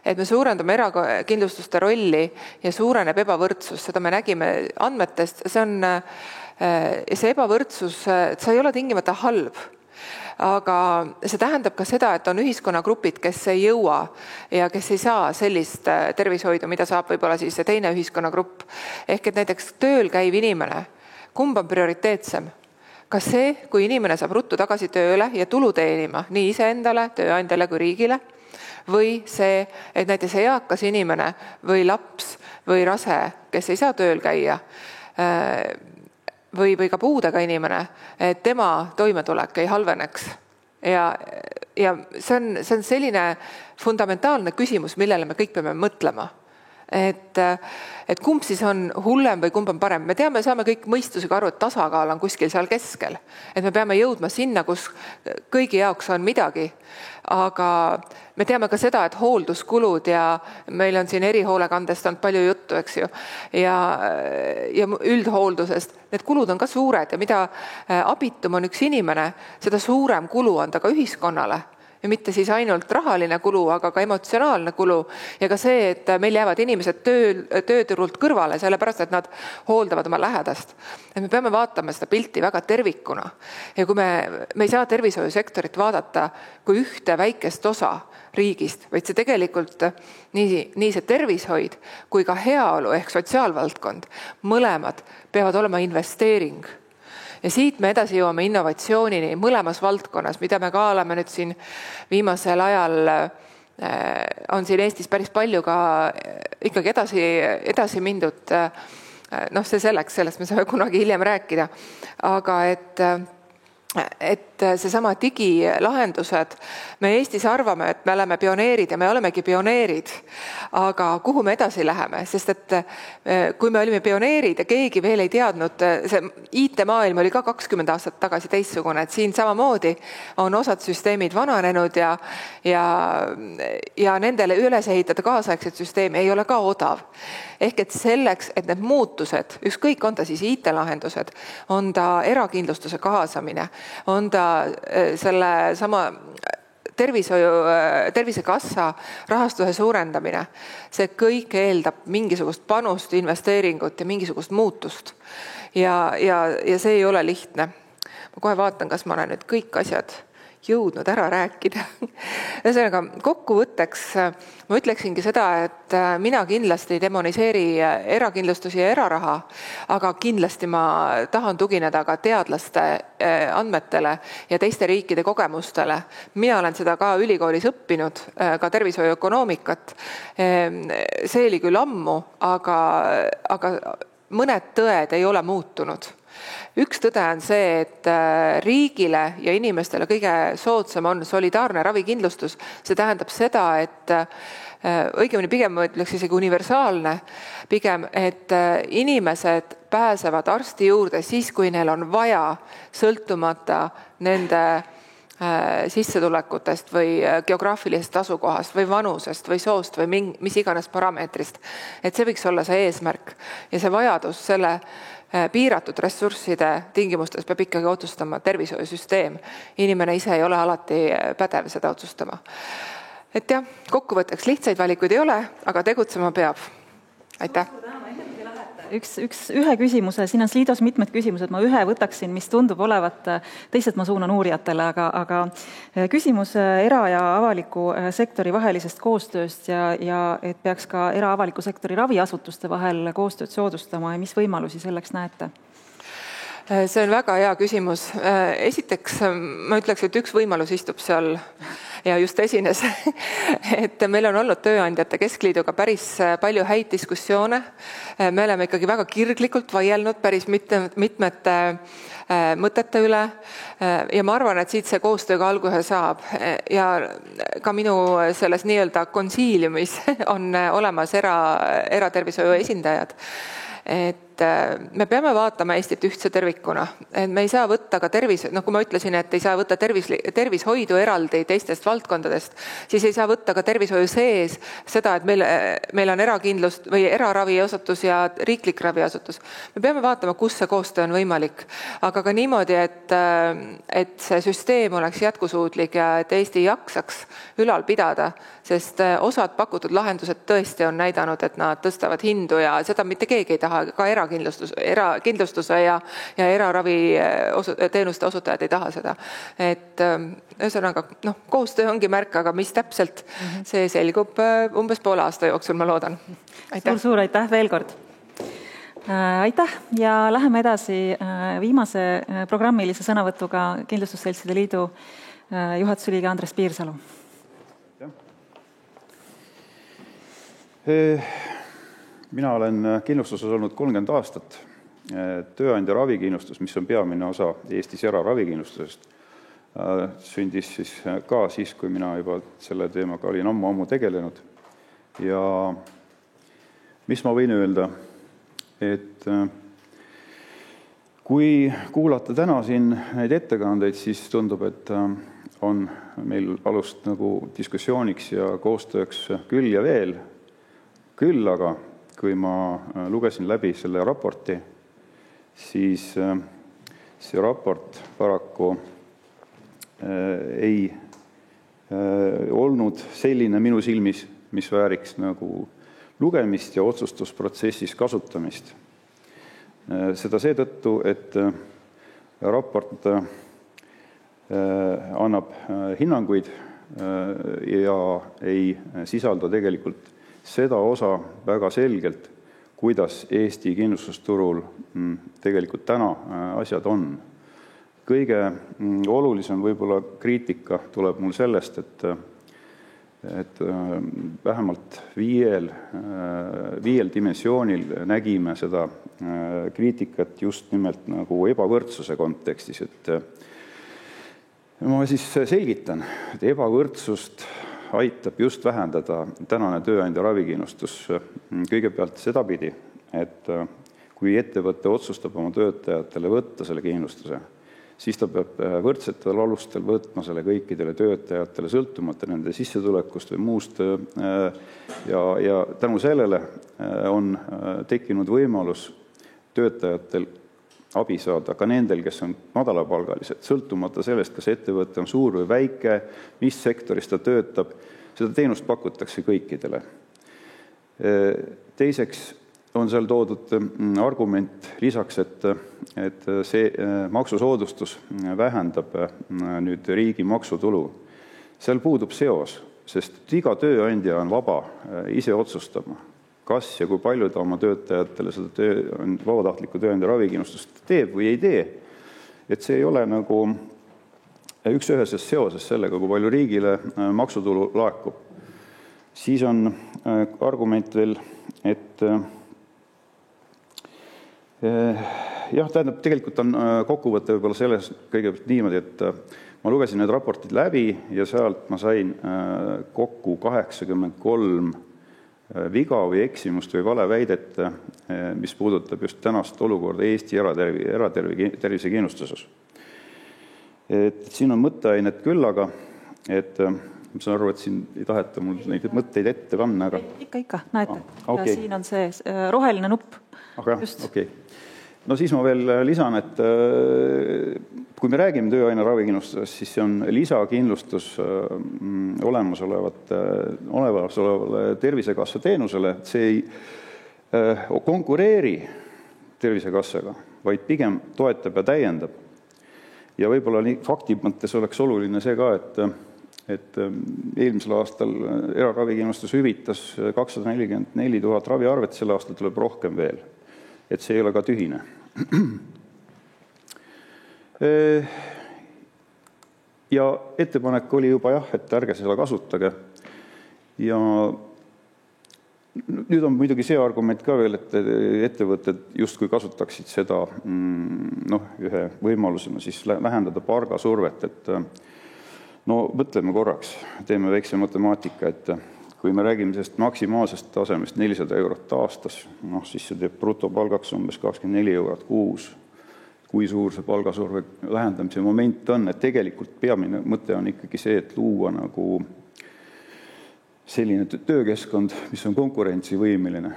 et me suurendame erakindlustuste rolli ja suureneb ebavõrdsus, seda me nägime andmetest, see ebavõrdsus, see ei ole tingimata halb. Aga see tähendab ka seda, et on ühiskonnagrupid, kes ei jõua ja kes ei saa sellist tervishoidu, mida saab võib-olla siis see teine ühiskonnagrupp. Ehk et näiteks tööl käiv inimene, kumb on prioriteetsem? Kas see, kui inimene saab ruttu tagasi tööle ja tulu teenima nii iseendale, tööandjale kui riigile, või see, et näiteks eakas inimene või laps või rase, kes ei saa tööl käia, või ka puudega inimene, et tema toimetulek ei halveneks. Ja see on selline fundamentaalne küsimus, millele me kõik peame mõtlema. Et kumb siis on hullem või kumb on parem. Me teame, saame kõik mõistusega aru, et tasakaal on kuskil seal keskel. Et me peame jõudma sinna, kus kõigi jaoks on midagi. Aga me teame ka seda, et hoolduskulud ja meil on siin erihoolekandest on palju juttu, eks ju, ja üldhooldusest. Need kulud on ka suured ja mida abitum on üks inimene, seda suurem kulu on ta ka ühiskonnale. Ja mitte siis ainult rahaline kulu, aga ka emotsionaalne kulu ja ka see, et meil jäävad inimesed tööturult kõrvale, sellepärast, et nad hooldavad oma lähedast. Et me peame vaatama seda pilti väga tervikuna. Ja kui me ei saa tervishoiusektorit vaadata kui ühte väikest osa riigist, vaid see tegelikult nii see tervishoid kui ka heaolu ehk sotsiaalvaldkond, mõlemad peavad olema investeering. Ja siit me edasi jõuame innovatsioonini mõlemas valdkonnas, mida me ka oleme nüüd siin viimasel ajal, on siin Eestis päris palju ka ikkagi edasi mindud. See sellest me saame kunagi hiljem rääkida. Aga et seesama digilahendused, me Eestis arvame, et me oleme pioneerid ja me olemegi pioneerid, aga kuhu me edasi läheme? Sest et kui me olime pioneerid ja keegi veel ei teadnud, see IT-maailm oli ka 20 aastat tagasi teistsugune, et siin samamoodi on osad süsteemid vananenud ja nendele üles ehitada kaasaegset süsteemi ei ole ka odav. Ehk et selleks, et need muutused, ükskõik on ta siis IT-lahendused, on ta erakindlustuse kaasamine, on ta selle sama tervisekassa rahastuse suurendamine. See kõik eeldab mingisugust panust, investeeringut ja mingisugust muutust. Ja see ei ole lihtne. Ma kohe vaatan, kas ma olen nüüd kõik asjad jõudnud ära rääkida. Ühesõnaga, kokkuvõtteks ma ütleksingi seda, et mina kindlasti ei demoniseeri erakindlustusi ja eraraha, aga kindlasti ma tahan tugineda ka teadlaste andmetele ja teiste riikide kogemustele. Mina olen seda ka ülikoolis õppinud, ka tervishoiuökonoomikat. See oli küll ammu, aga mõned tõed ei ole muutunud. Üks tõde on see, et riigile ja inimestele kõige soodsam on solidaarne ravikindlustus. See tähendab seda, et õigemini pigem ma ütleks isegi universaalne, pigem, et inimesed pääsevad arsti juurde siis, kui neil on vaja, sõltumata nende sissetulekutest või geograafilisest asukohast või vanusest või soost või mis iganes parameetrist. Et see võiks olla see eesmärk ja see vajadus selle piiratud ressursside tingimustes peab ikkagi otsustama tervishoiusüsteem. Inimene ise ei ole alati pädev seda otsustama. Et jah, kokkuvõtteks lihtsaid valikuid ei ole, aga tegutsema peab. Aitäh! Ühe küsimuse, siin on Sliidos mitmed küsimused, ma ühe võtaksin, mis tundub olevat, teised ma suunan uurijatele, aga küsimus era- ja avaliku sektori vahelisest koostööst ja et peaks ka era-avaliku sektori raviasutuste vahel koostööd soodustama ja mis võimalusi selleks näete? See on väga hea küsimus. Esiteks ma ütleks, et üks võimalus istub seal ja just esines, et meil on olnud Tööandjate Keskliiduga päris palju häid diskussioone. Me oleme ikkagi väga kirglikult vaielnud päris mitmete mõtete üle ja ma arvan, et siit see koostööga alguse saab ja ka minu selles nii-öelda konsiiliumis on olemas eratervishoiu esindajad. Et me peame vaatama Eestit ühtse tervikuna. Et me ei saa võtta ka kui ma ütlesin, et ei saa võtta tervishoidu eraldi teistest valdkondadest, siis ei saa võtta ka tervishoiu sees seda, et meil on erakindlust või eraraviasutus ja riiklik raviasutus. Me peame vaatama, kus see koostöö on võimalik. Aga ka niimoodi, et see süsteem oleks jätkusuutlik ja et Eesti jaksaks ülal pidada, sest osad pakutud lahendused tõesti on näidanud, et nad tõstavad hindu ja seda mitte keegi ei taha, ka erakindlustuse ja eraravi teenuste osutajad ei taha seda. Et ühesõnaga, koostöö ongi märk, aga mis täpselt, see selgub umbes poole aasta jooksul, ma loodan. Suur aitäh veel kord. Aitäh ja läheme edasi viimase programmilise sõnavõtuga Kindlustusseltside Liidu juhatuse liige Andres Piirsalu. Mina olen kindlustuses olnud 30 aastat tööandja ravikindlustus, mis on peamine osa Eestis eraravikindlustusest, sündis siis ka siis, kui mina juba selle teemaga olin ammu tegelenud. Ja mis ma võin öelda, et kui kuulata täna siin neid ettekandeid, siis tundub, et on meil alust nagu diskussiooniks ja koostööks küll ja veel. Küll aga, kui ma lugesin läbi selle raporti, siis see raport paraku ei olnud selline minu silmis, mis vääriks nagu lugemist ja otsustusprotsessis kasutamist. Seda seetõttu, et raport annab hinnanguid ja ei sisalda tegelikult seda osa väga selgelt, kuidas Eesti kindlustusturul tegelikult täna asjad on. Kõige olulisem võib-olla kriitika tuleb mul sellest, et vähemalt viiel dimensioonil nägime seda kriitikat just nimelt nagu ebavõrdsuse kontekstis. Et ma siis selgitan, et ebavõrdsust aitab just vähendada tänane tööandja ravikindlustus kõigepealt sedapidi, et kui ettevõte otsustab oma töötajatele võtta selle kindlustuse, siis ta peab võrdsetel alustel võtma selle kõikidele töötajatele sõltumata nende sissetulekust või muust ja tänu sellele on tekkinud võimalus töötajatel abi saada ka nendel, kes on madalapalgalised, sõltumata sellest, kas ettevõte on suur või väike, mis sektoris ta töötab, seda teenust pakutakse kõikidele. Teiseks on seal toodud argument lisaks, et see maksusoodustus vähendab nüüd riigi maksutulu. Seal puudub seos, sest iga tööandja on vaba ise otsustama, kas ja kui palju ta oma töötajatele seda vabatahtliku tööandja ravikindlustust teeb või ei tee. Et see ei ole nagu üks-üheses seoses sellega, kui palju riigile maksutulu laekub. Siis on argument veel, et tähendab, tegelikult on kokkuvõte võib-olla selles kõigepealt niimoodi, et ma lugesin need raportid läbi ja sealt ma sain kokku 83 viga või eksimust või valeväidet, mis puudutab just tänast olukorda Eesti eratervisekindlustuses. Et siin on mõtteainet küll, aga et ma saan aru, et siin ei taheta mul neid mõtteid ette panna, aga... Ikka, näete. Okay. Ja siin on see roheline nupp. Aga, okei. No siis ma veel lisan, et kui me räägime tööandja ravikindlustusest, siis see on lisakindlustus olemasolevale Tervisekassa teenusele. See ei konkureeri Tervisekassaga, vaid pigem toetab ja täiendab. Ja võib-olla fakti mõttes oleks oluline see ka, et eelmisel aastal eraravikindlustus hüvitas 244 000 raviarvet, selle aastal tuleb rohkem veel. Et see ei ole ka tühine. Ja ettepanek oli juba et ärge seda kasutage. Ja nüüd on muidugi see argument ka veel, et ettevõtted justkui kasutaksid seda ühe võimalusena siis vähendada palgasurvet, et mõtleme korraks, teeme väikse matemaatika, et kui me räägime sellest maksimaalsest tasemest 400 eurot aastas, siis see teeb brutopalgaks umbes 24 eurot kuus. Kui suur see palgasurve vähendamise moment on, et tegelikult peamine mõte on ikkagi see, et luua nagu selline töökeskkond, mis on konkurentsivõimeline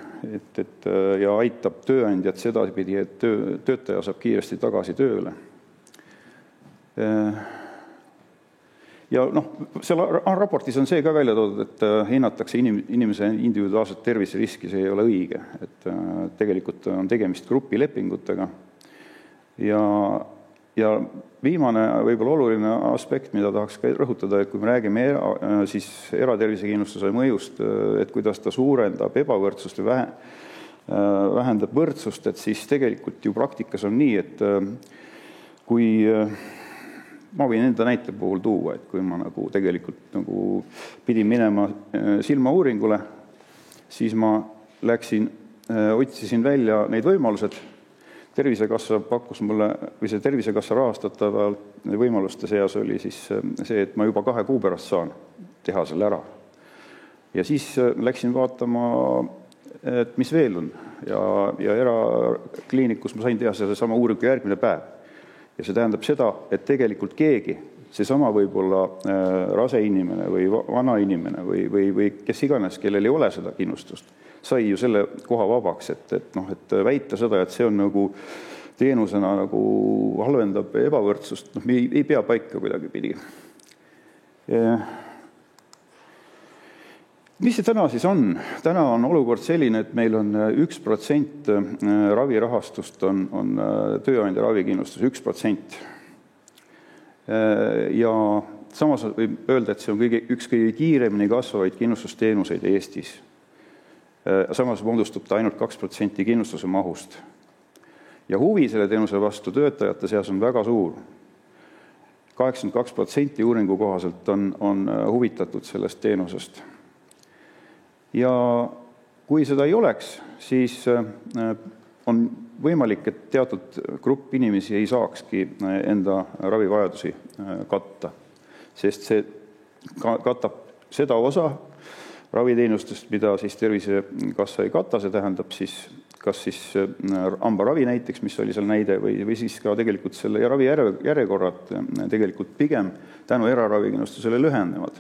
ja aitab tööandjat sedapidi, et töötaja saab kiiresti tagasi tööle. Ja seal raportis on see ka välja toodud, et hinnatakse inimese individuaalset terviseriski, see ei ole õige. Et tegelikult on tegemist grupilepingutega. Ja viimane võib-olla oluline aspekt, mida tahaks ka rõhutada, et kui me räägime siis eratervisekindlustuse mõjust, et kuidas ta suurendab ebavõrdsust või vähendab võrdsust, et siis tegelikult ju praktikas on nii, et kui ma võin enda näite puhul tuua, et kui ma tegelikult pidin minema silmauuringule, siis ma otsisin välja neid võimalused. Tervisekassa pakkus mulle, või see Tervisekassa rahastatava võimaluste seas oli siis see, et ma juba 2 kuu pärast saan teha selle ära. Ja siis läksin vaatama, et mis veel on. Ja erakliinikus ma sain teha selle sama uuringu järgmine päev. Ja see tähendab seda, et tegelikult keegi, seesama võib-olla rase inimene või vana inimene või kes iganes, kellel ei ole seda kindlustust, sai ju selle koha vabaks, et väita seda, et see on nagu teenusena nagu halvendab ebavõrdsust, ei pea paika kuidagi pidi. Mis see täna siis on? Täna on olukord selline, et meil on 1% ravirahastust on tööandja ravikindlustus, 1%. Ja samas võib öelda, et see on üks kõige kiiremini kasvavaid kindlustusteenuseid Eestis. Samas moodustub ta ainult 2% kindlustuse mahust. Ja huvi selle teenuse vastu töötajate seas on väga suur. 82% uuringu kohaselt on huvitatud sellest teenusest. Ja kui seda ei oleks, siis on võimalik, et teatud grupp inimesi ei saakski enda ravivajadusi katta, sest see katab seda osa raviteenustest, mida siis Tervisekassa ei kata, see tähendab siis kas siis hambaravi näiteks, mis oli seal näide, või siis ka tegelikult selle ravi järjekorrad tegelikult pigem tänu eraravikindlustusele lühenevad.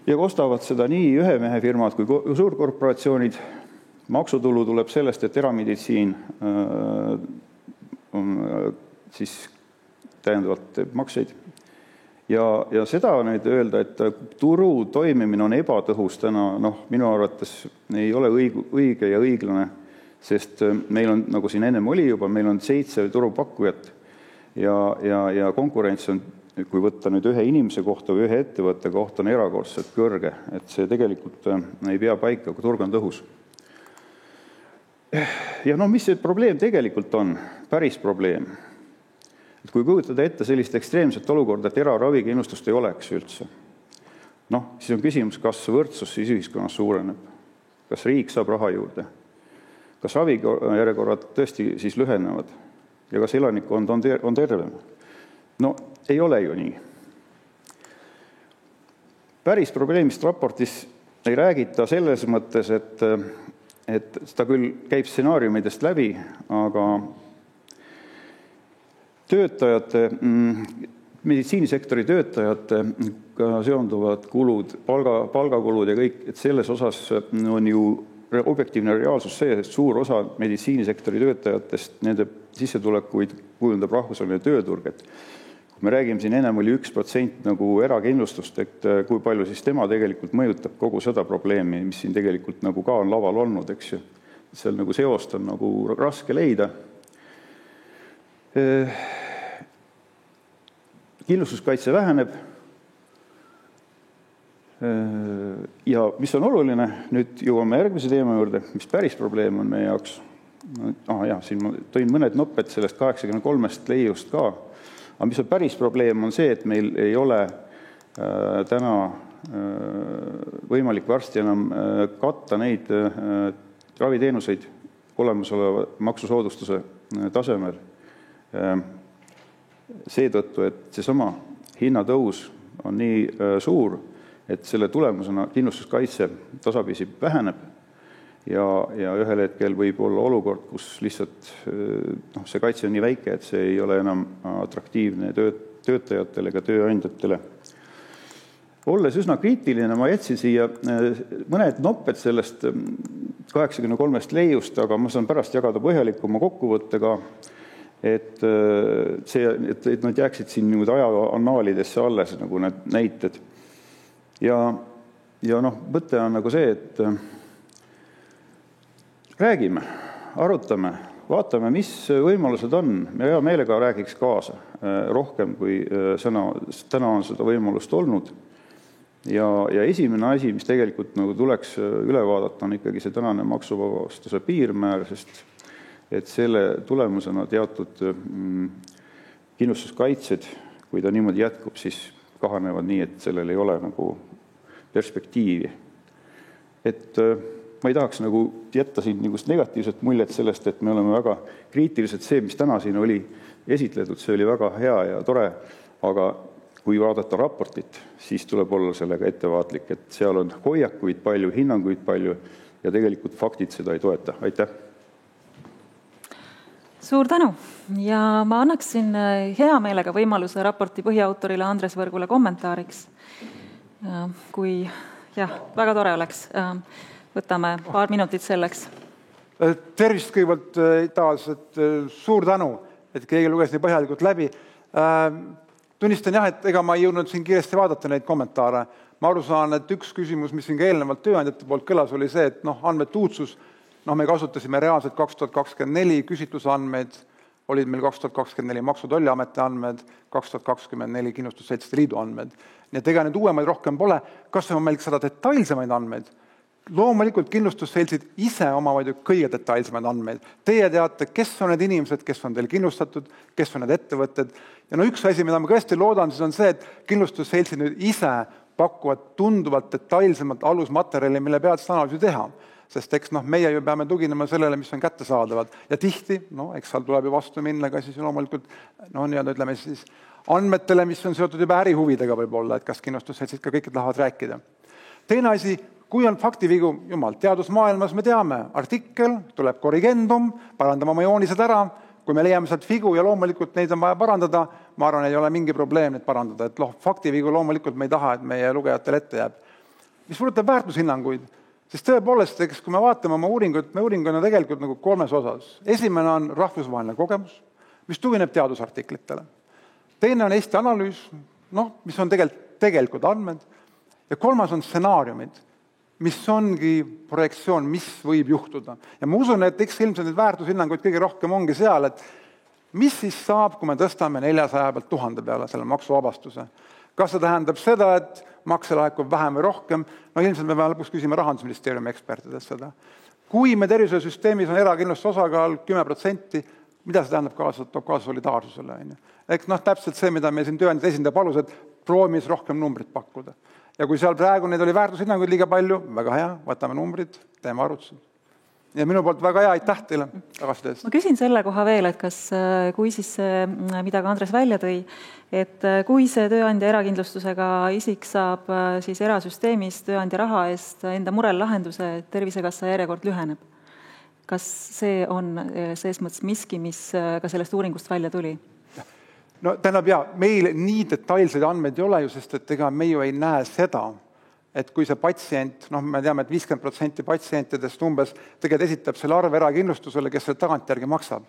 Ja ostavad seda nii ühemehefirmad kui suurkorporatsioonid. Maksutulu tuleb sellest, et erameditsiin on siis täiendavalt makseid. Ja seda nüüd öelda, et turu toimimine on ebatõhus täna, minu arvates ei ole õige ja õiglane, sest meil on, nagu siin ennem oli juba, meil on 7 turupakkujat ja konkurents on, kui võtta nüüd ühe inimese kohta või ühe ettevõtte kohta, on erakordselt kõrge, et see tegelikult ei pea paika, kui turg on tõhus. Ja mis see probleem tegelikult on? Päris probleem. Et kui kujutada ette sellist ekstreemset olukorda, et eraravikindlustust ei oleks üldse, siis on küsimus, kas võrdsus siis ühiskonnas suureneb, kas riik saab raha juurde, kas ravijärjekorrad tõesti siis lühenevad ja kas elanikkond on tervem. Ei ole ju nii. Päris probleemist raportis ei räägita selles mõttes, et ta küll käib stsenaariumidest läbi, aga meditsiinisektori töötajate seonduvad kulud, palgakulud ja kõik, et selles osas on ju objektiivne reaalsus see, et suur osa meditsiinisektori töötajatest, nende sissetulekuid kujundab rahvusvaheline tööturg. Kui me räägime siin ennem oli 1% nagu erakindlustust, et kui palju siis tema tegelikult mõjutab kogu seda probleemi, mis siin tegelikult nagu ka on laval olnud, eks ju. Seal nagu seost on nagu raske leida. Kindlustuskaitse väheneb ja mis on oluline, nüüd jõuame järgmise teema juurde, mis päris probleem on meie jaoks. Siin ma tõin mõned nopped sellest 83 leiust ka, aga mis on päris probleem on see, et meil ei ole täna võimalik varsti enam katta neid raviteenuseid olemasoleva maksusoodustuse tasemel. Seetõttu, et seesama hinnatõus on nii suur, et selle tulemusena kindlustuskaitse tasapisi väheneb ja ühel hetkel võib olla olukord, kus lihtsalt see kaitse on nii väike, et see ei ole enam atraktiivne töötajatele ega tööandjatele. Olles üsna kriitiline, ma jätsin siia mõned nopped sellest 83 leiust, aga ma saan pärast jagada põhjalikuma kokkuvõttega, et nad jääksid siin ajaannaalidesse alles nagu need näited. Ja mõte on nagu see, et räägime, arutame, vaatame, mis võimalused on. Me hea meelega räägiks kaasa rohkem, kui täna on seda võimalust olnud. Ja esimene asi, mis tegelikult nagu tuleks üle vaadata, on ikkagi see tänane maksuvabastuse piirmäär, sest et selle tulemusena teatud kindlustuskaitsed, kui ta niimoodi jätkub, siis kahanevad nii, et sellel ei ole nagu perspektiivi. Et ma ei tahaks nagu jätta siin negatiivset muljet sellest, et me oleme väga kriitilised. See, mis täna siin oli esitletud, see oli väga hea ja tore, aga kui vaadata raportit, siis tuleb olla sellega ettevaatlik, et seal on hoiakuid palju, hinnanguid palju ja tegelikult faktid seda ei toeta. Aitäh! Suur tänu ja ma annaksin hea meelega võimaluse raporti põhiautorile Andres Võrgule kommentaariks. Kui väga tore oleks. Võtame paar minutit selleks. Tervist kõigepealt taas, et suur tänu, et keegi luges nii põhjalikult läbi. Tunnistan et ega ma ei jõudnud siin kiiresti vaadata neid kommentaare. Ma aru saan, et üks küsimus, mis siin ka eelnevalt tööandjate poolt kõlas, oli see, et andmete uudsus, me kasutasime reaalselt 2024 küsitlusandmeid, olid meil 2024 Maksu- ja Tolliameti andmed, 2024 Kindlustusseltside Liidu andmed. Nii et ega need uuemaid rohkem pole. Kas on meil seda detailsemaid andmeid? Loomulikult kindlustusseltsid ise omavad ju kõige detailsemaid andmeid. Teie teate, kes on need inimesed, kes on teil kindlustatud, kes on need ettevõtted. Ja üks asi, mida ma tõesti loodan, siis on see, et kindlustusseltsid nüüd ise pakuvad tunduvalt detailsemalt alusmaterjali, mille pealt seda analüüsi teha. Sest eks meie ju peame tuginema sellele, mis on kättesaadavad. Ja tihti, eks seal tuleb ju vastu minna ka siis loomulikult ütleme siis andmetele, mis on seotud juba ärihuvidega võib-olla, et kas kindlustusseltsid ka kõik tahavad rääkida. Teine asi, kui on faktivigu, teadusmaailmas me teame, artikkel, tuleb korrigendum, parandame oma joonised ära, kui me leiame sealt vigu ja loomulikult neid on vaja parandada, ma arvan, ei ole mingi probleem neid parandada, et faktivigu loomulikult me ei taha, et meie lugejatel ette jääb. Mis puudutab väärtushinnanguid, siis tõepoolest, kui me vaatame oma uuringut, me uuringuna tegelikult nagu 3 osas. Esimene on rahvusvaheline kogemus, mis tugineb teadusartiklitele. Teine on Eesti analüüs, mis on tegelikult andmed. Ja 3 on stsenaariumid, mis ongi projektsioon, mis võib juhtuda. Ja ma usun, et ilmselt need väärtushinnanguid kõige rohkem ongi seal, et mis siis saab, kui me tõstame 400 pealt 1000 peale selle maksuvabastuse. Kas see tähendab seda, et makse laekub vähem või rohkem? Ilmselt me peame lõpuks küsima Rahandusministeeriumi ekspertidest seda. Kui me tervishoiusüsteemis on erakindlustuse osakaal 10%, mida see tähendab toob kaasa solidaarsusele? Täpselt see, mida me siin tööandjate esindaja palus, et proovimis rohkem numbrit pakkuda. Ja kui seal praegu neid oli väärtushinnanguid liiga palju, väga hea, võtame numbrid, teeme arvutused. Ja minu poolt väga hea, aitäh teile tagasides. Ma küsin selle koha veel, et kas kui siis, mida ka Andres välja tõi, et kui see tööandja erakindlustusega isik saab siis erasüsteemis tööandja raha eest enda murel lahenduse, Tervisekassa järjekord lüheneb. Kas see on selles mõttes miski, mis ka sellest uuringust välja tuli? Tähendab, meil nii detailseid andmeid ei ole ju, sest et ega me ju ei näe seda, et kui see patsient, me teame, et 50% patsientidest umbes tegelikult esitab selle arve erakindlustusele, kes selle tagantjärgi maksab.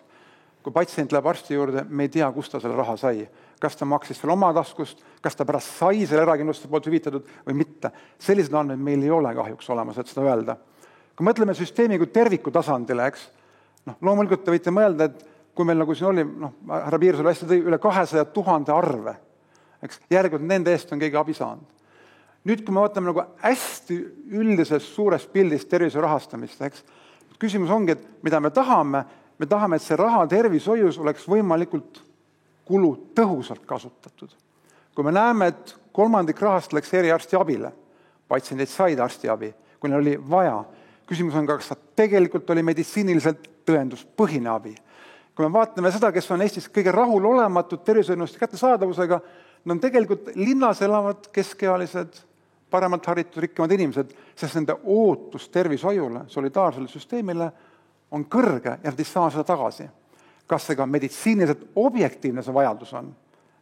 Kui patsient läheb arsti juurde, me ei tea, kust ta selle raha sai. Kas ta maksis selle oma taskust, kas ta pärast sai selle erakindlustuse poolt hüvitatud või mitte. Sellised andmed meil ei ole kahjuks olemas, et seda öelda. Kui mõtleme süsteemi kui terviku tasandile, loomulikult te võite mõelda, et kui meil nagu siin oli, härra Piirsol hästi tõi üle 200 000 arve, järelikult nende eest on keegi abi saanud. Nüüd, kui me vaatame nagu hästi üldises suures pildis tervise rahastamist, küsimus ongi, et mida me tahame, et see raha tervishoius oleks võimalikult kulutõhusalt kasutatud. Kui me näeme, et 1/3 rahast läks eriarsti abile, patsiendid said arstiabi, kui neil oli vaja, küsimus on ka, kas tegelikult oli meditsiiniliselt tõenduspõhine abi. Kui me vaatame seda, kes on Eestis kõige rahulolematud tervishoiunõuste kättesaadavusega, on tegelikult linnas elavad keskealised, paremalt haritud, rikkamad inimesed, sest nende ootus tervishoiule, solidaarsele süsteemile on kõrge ja nad ei saa seda tagasi. Kas see ka meditsiiniliselt objektiivne see vajadus on?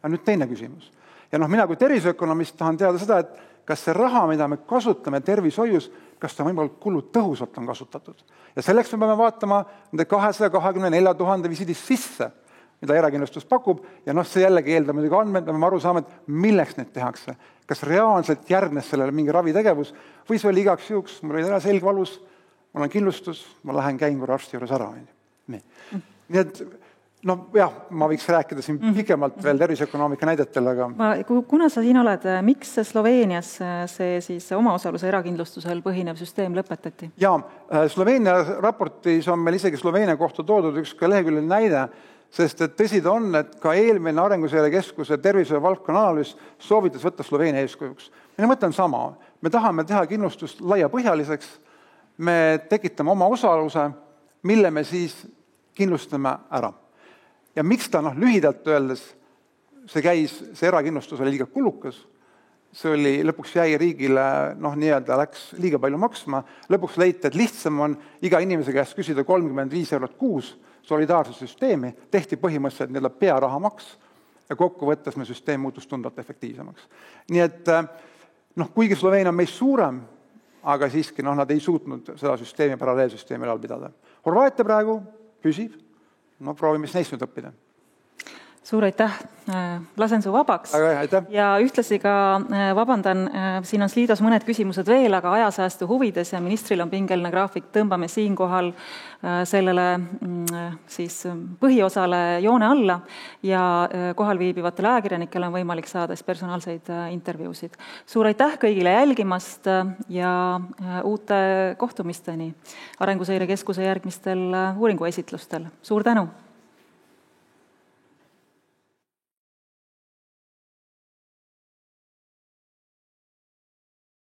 On nüüd teine küsimus. Ja mina kui tervishoiuökonomist tahan teada seda, et kas see raha, mida me kasutame tervishoius, kas ta võimalikult kulutõhusalt on kasutatud. Ja selleks me peame vaatama nende 224 000 visiidist sisse, mida erakindlustus pakub, ja see jällegi eeldab muidugi andmed, me peame aru saama, et milleks neid tehakse. Kas reaalselt järgnes sellele mingi ravitegevus või see oli igaks juhuks, mul oli ära selgvalus, mul on kindlustus, ma lähen käin korra arsti juures ära. Nii et ma võiks rääkida siin pikemalt veel terviseökonoomika näidetel, aga... Kuna sa siin oled, miks Sloveenias see siis omaosaluse erakindlustusel põhinev süsteem lõpetati? Sloveenia raportis on meil isegi Sloveenia kohta toodud üks ka leheküljeline näide, sest et tõsi ta on, et ka eelmine Arenguseire Keskuse tervishoiu valdkonna analüüs soovitas võtta Sloveenia eeskujuks. Minu mõte on sama. Me tahame teha kindlustust laiapõhjaliseks. me tekitame oma osaluse, mille me siis kindlustame ära. Ja miks ta lühidalt öeldes, see erakindlustus oli liiga kulukas, see oli, lõpuks jäi riigile, nii-öelda läks liiga palju maksma, lõpuks leiti, et lihtsam on iga inimese käest küsida 35 eurot kuus solidaarsussüsteemi, tehti põhimõtteliselt nii-öelda pearahamaks ja kokkuvõttes me süsteem muutus tundvalt efektiivsemaks. Nii et kuigi Sloveenia on meist suurem, aga siiski nad ei suutnud seda süsteemi, paralleelsüsteemi üleval pidada. Horvaatia praegu püsib, proovime siis neist nüüd õppida. Suur aitäh, lasen su vabaks. Ja ühtlasi ka vabandan, siin on sliidos mõned küsimused veel, aga ajasäästu huvides ja ministril on pingeline graafik, tõmbame siinkohal sellele siis põhiosale joone alla ja kohal viibivatele ajakirjanikele on võimalik saada personaalseid intervjuusid. Suur aitäh kõigile jälgimast ja uute kohtumisteni Arenguseire Keskuse järgmistel uuringuesitlustel. Suur tänu!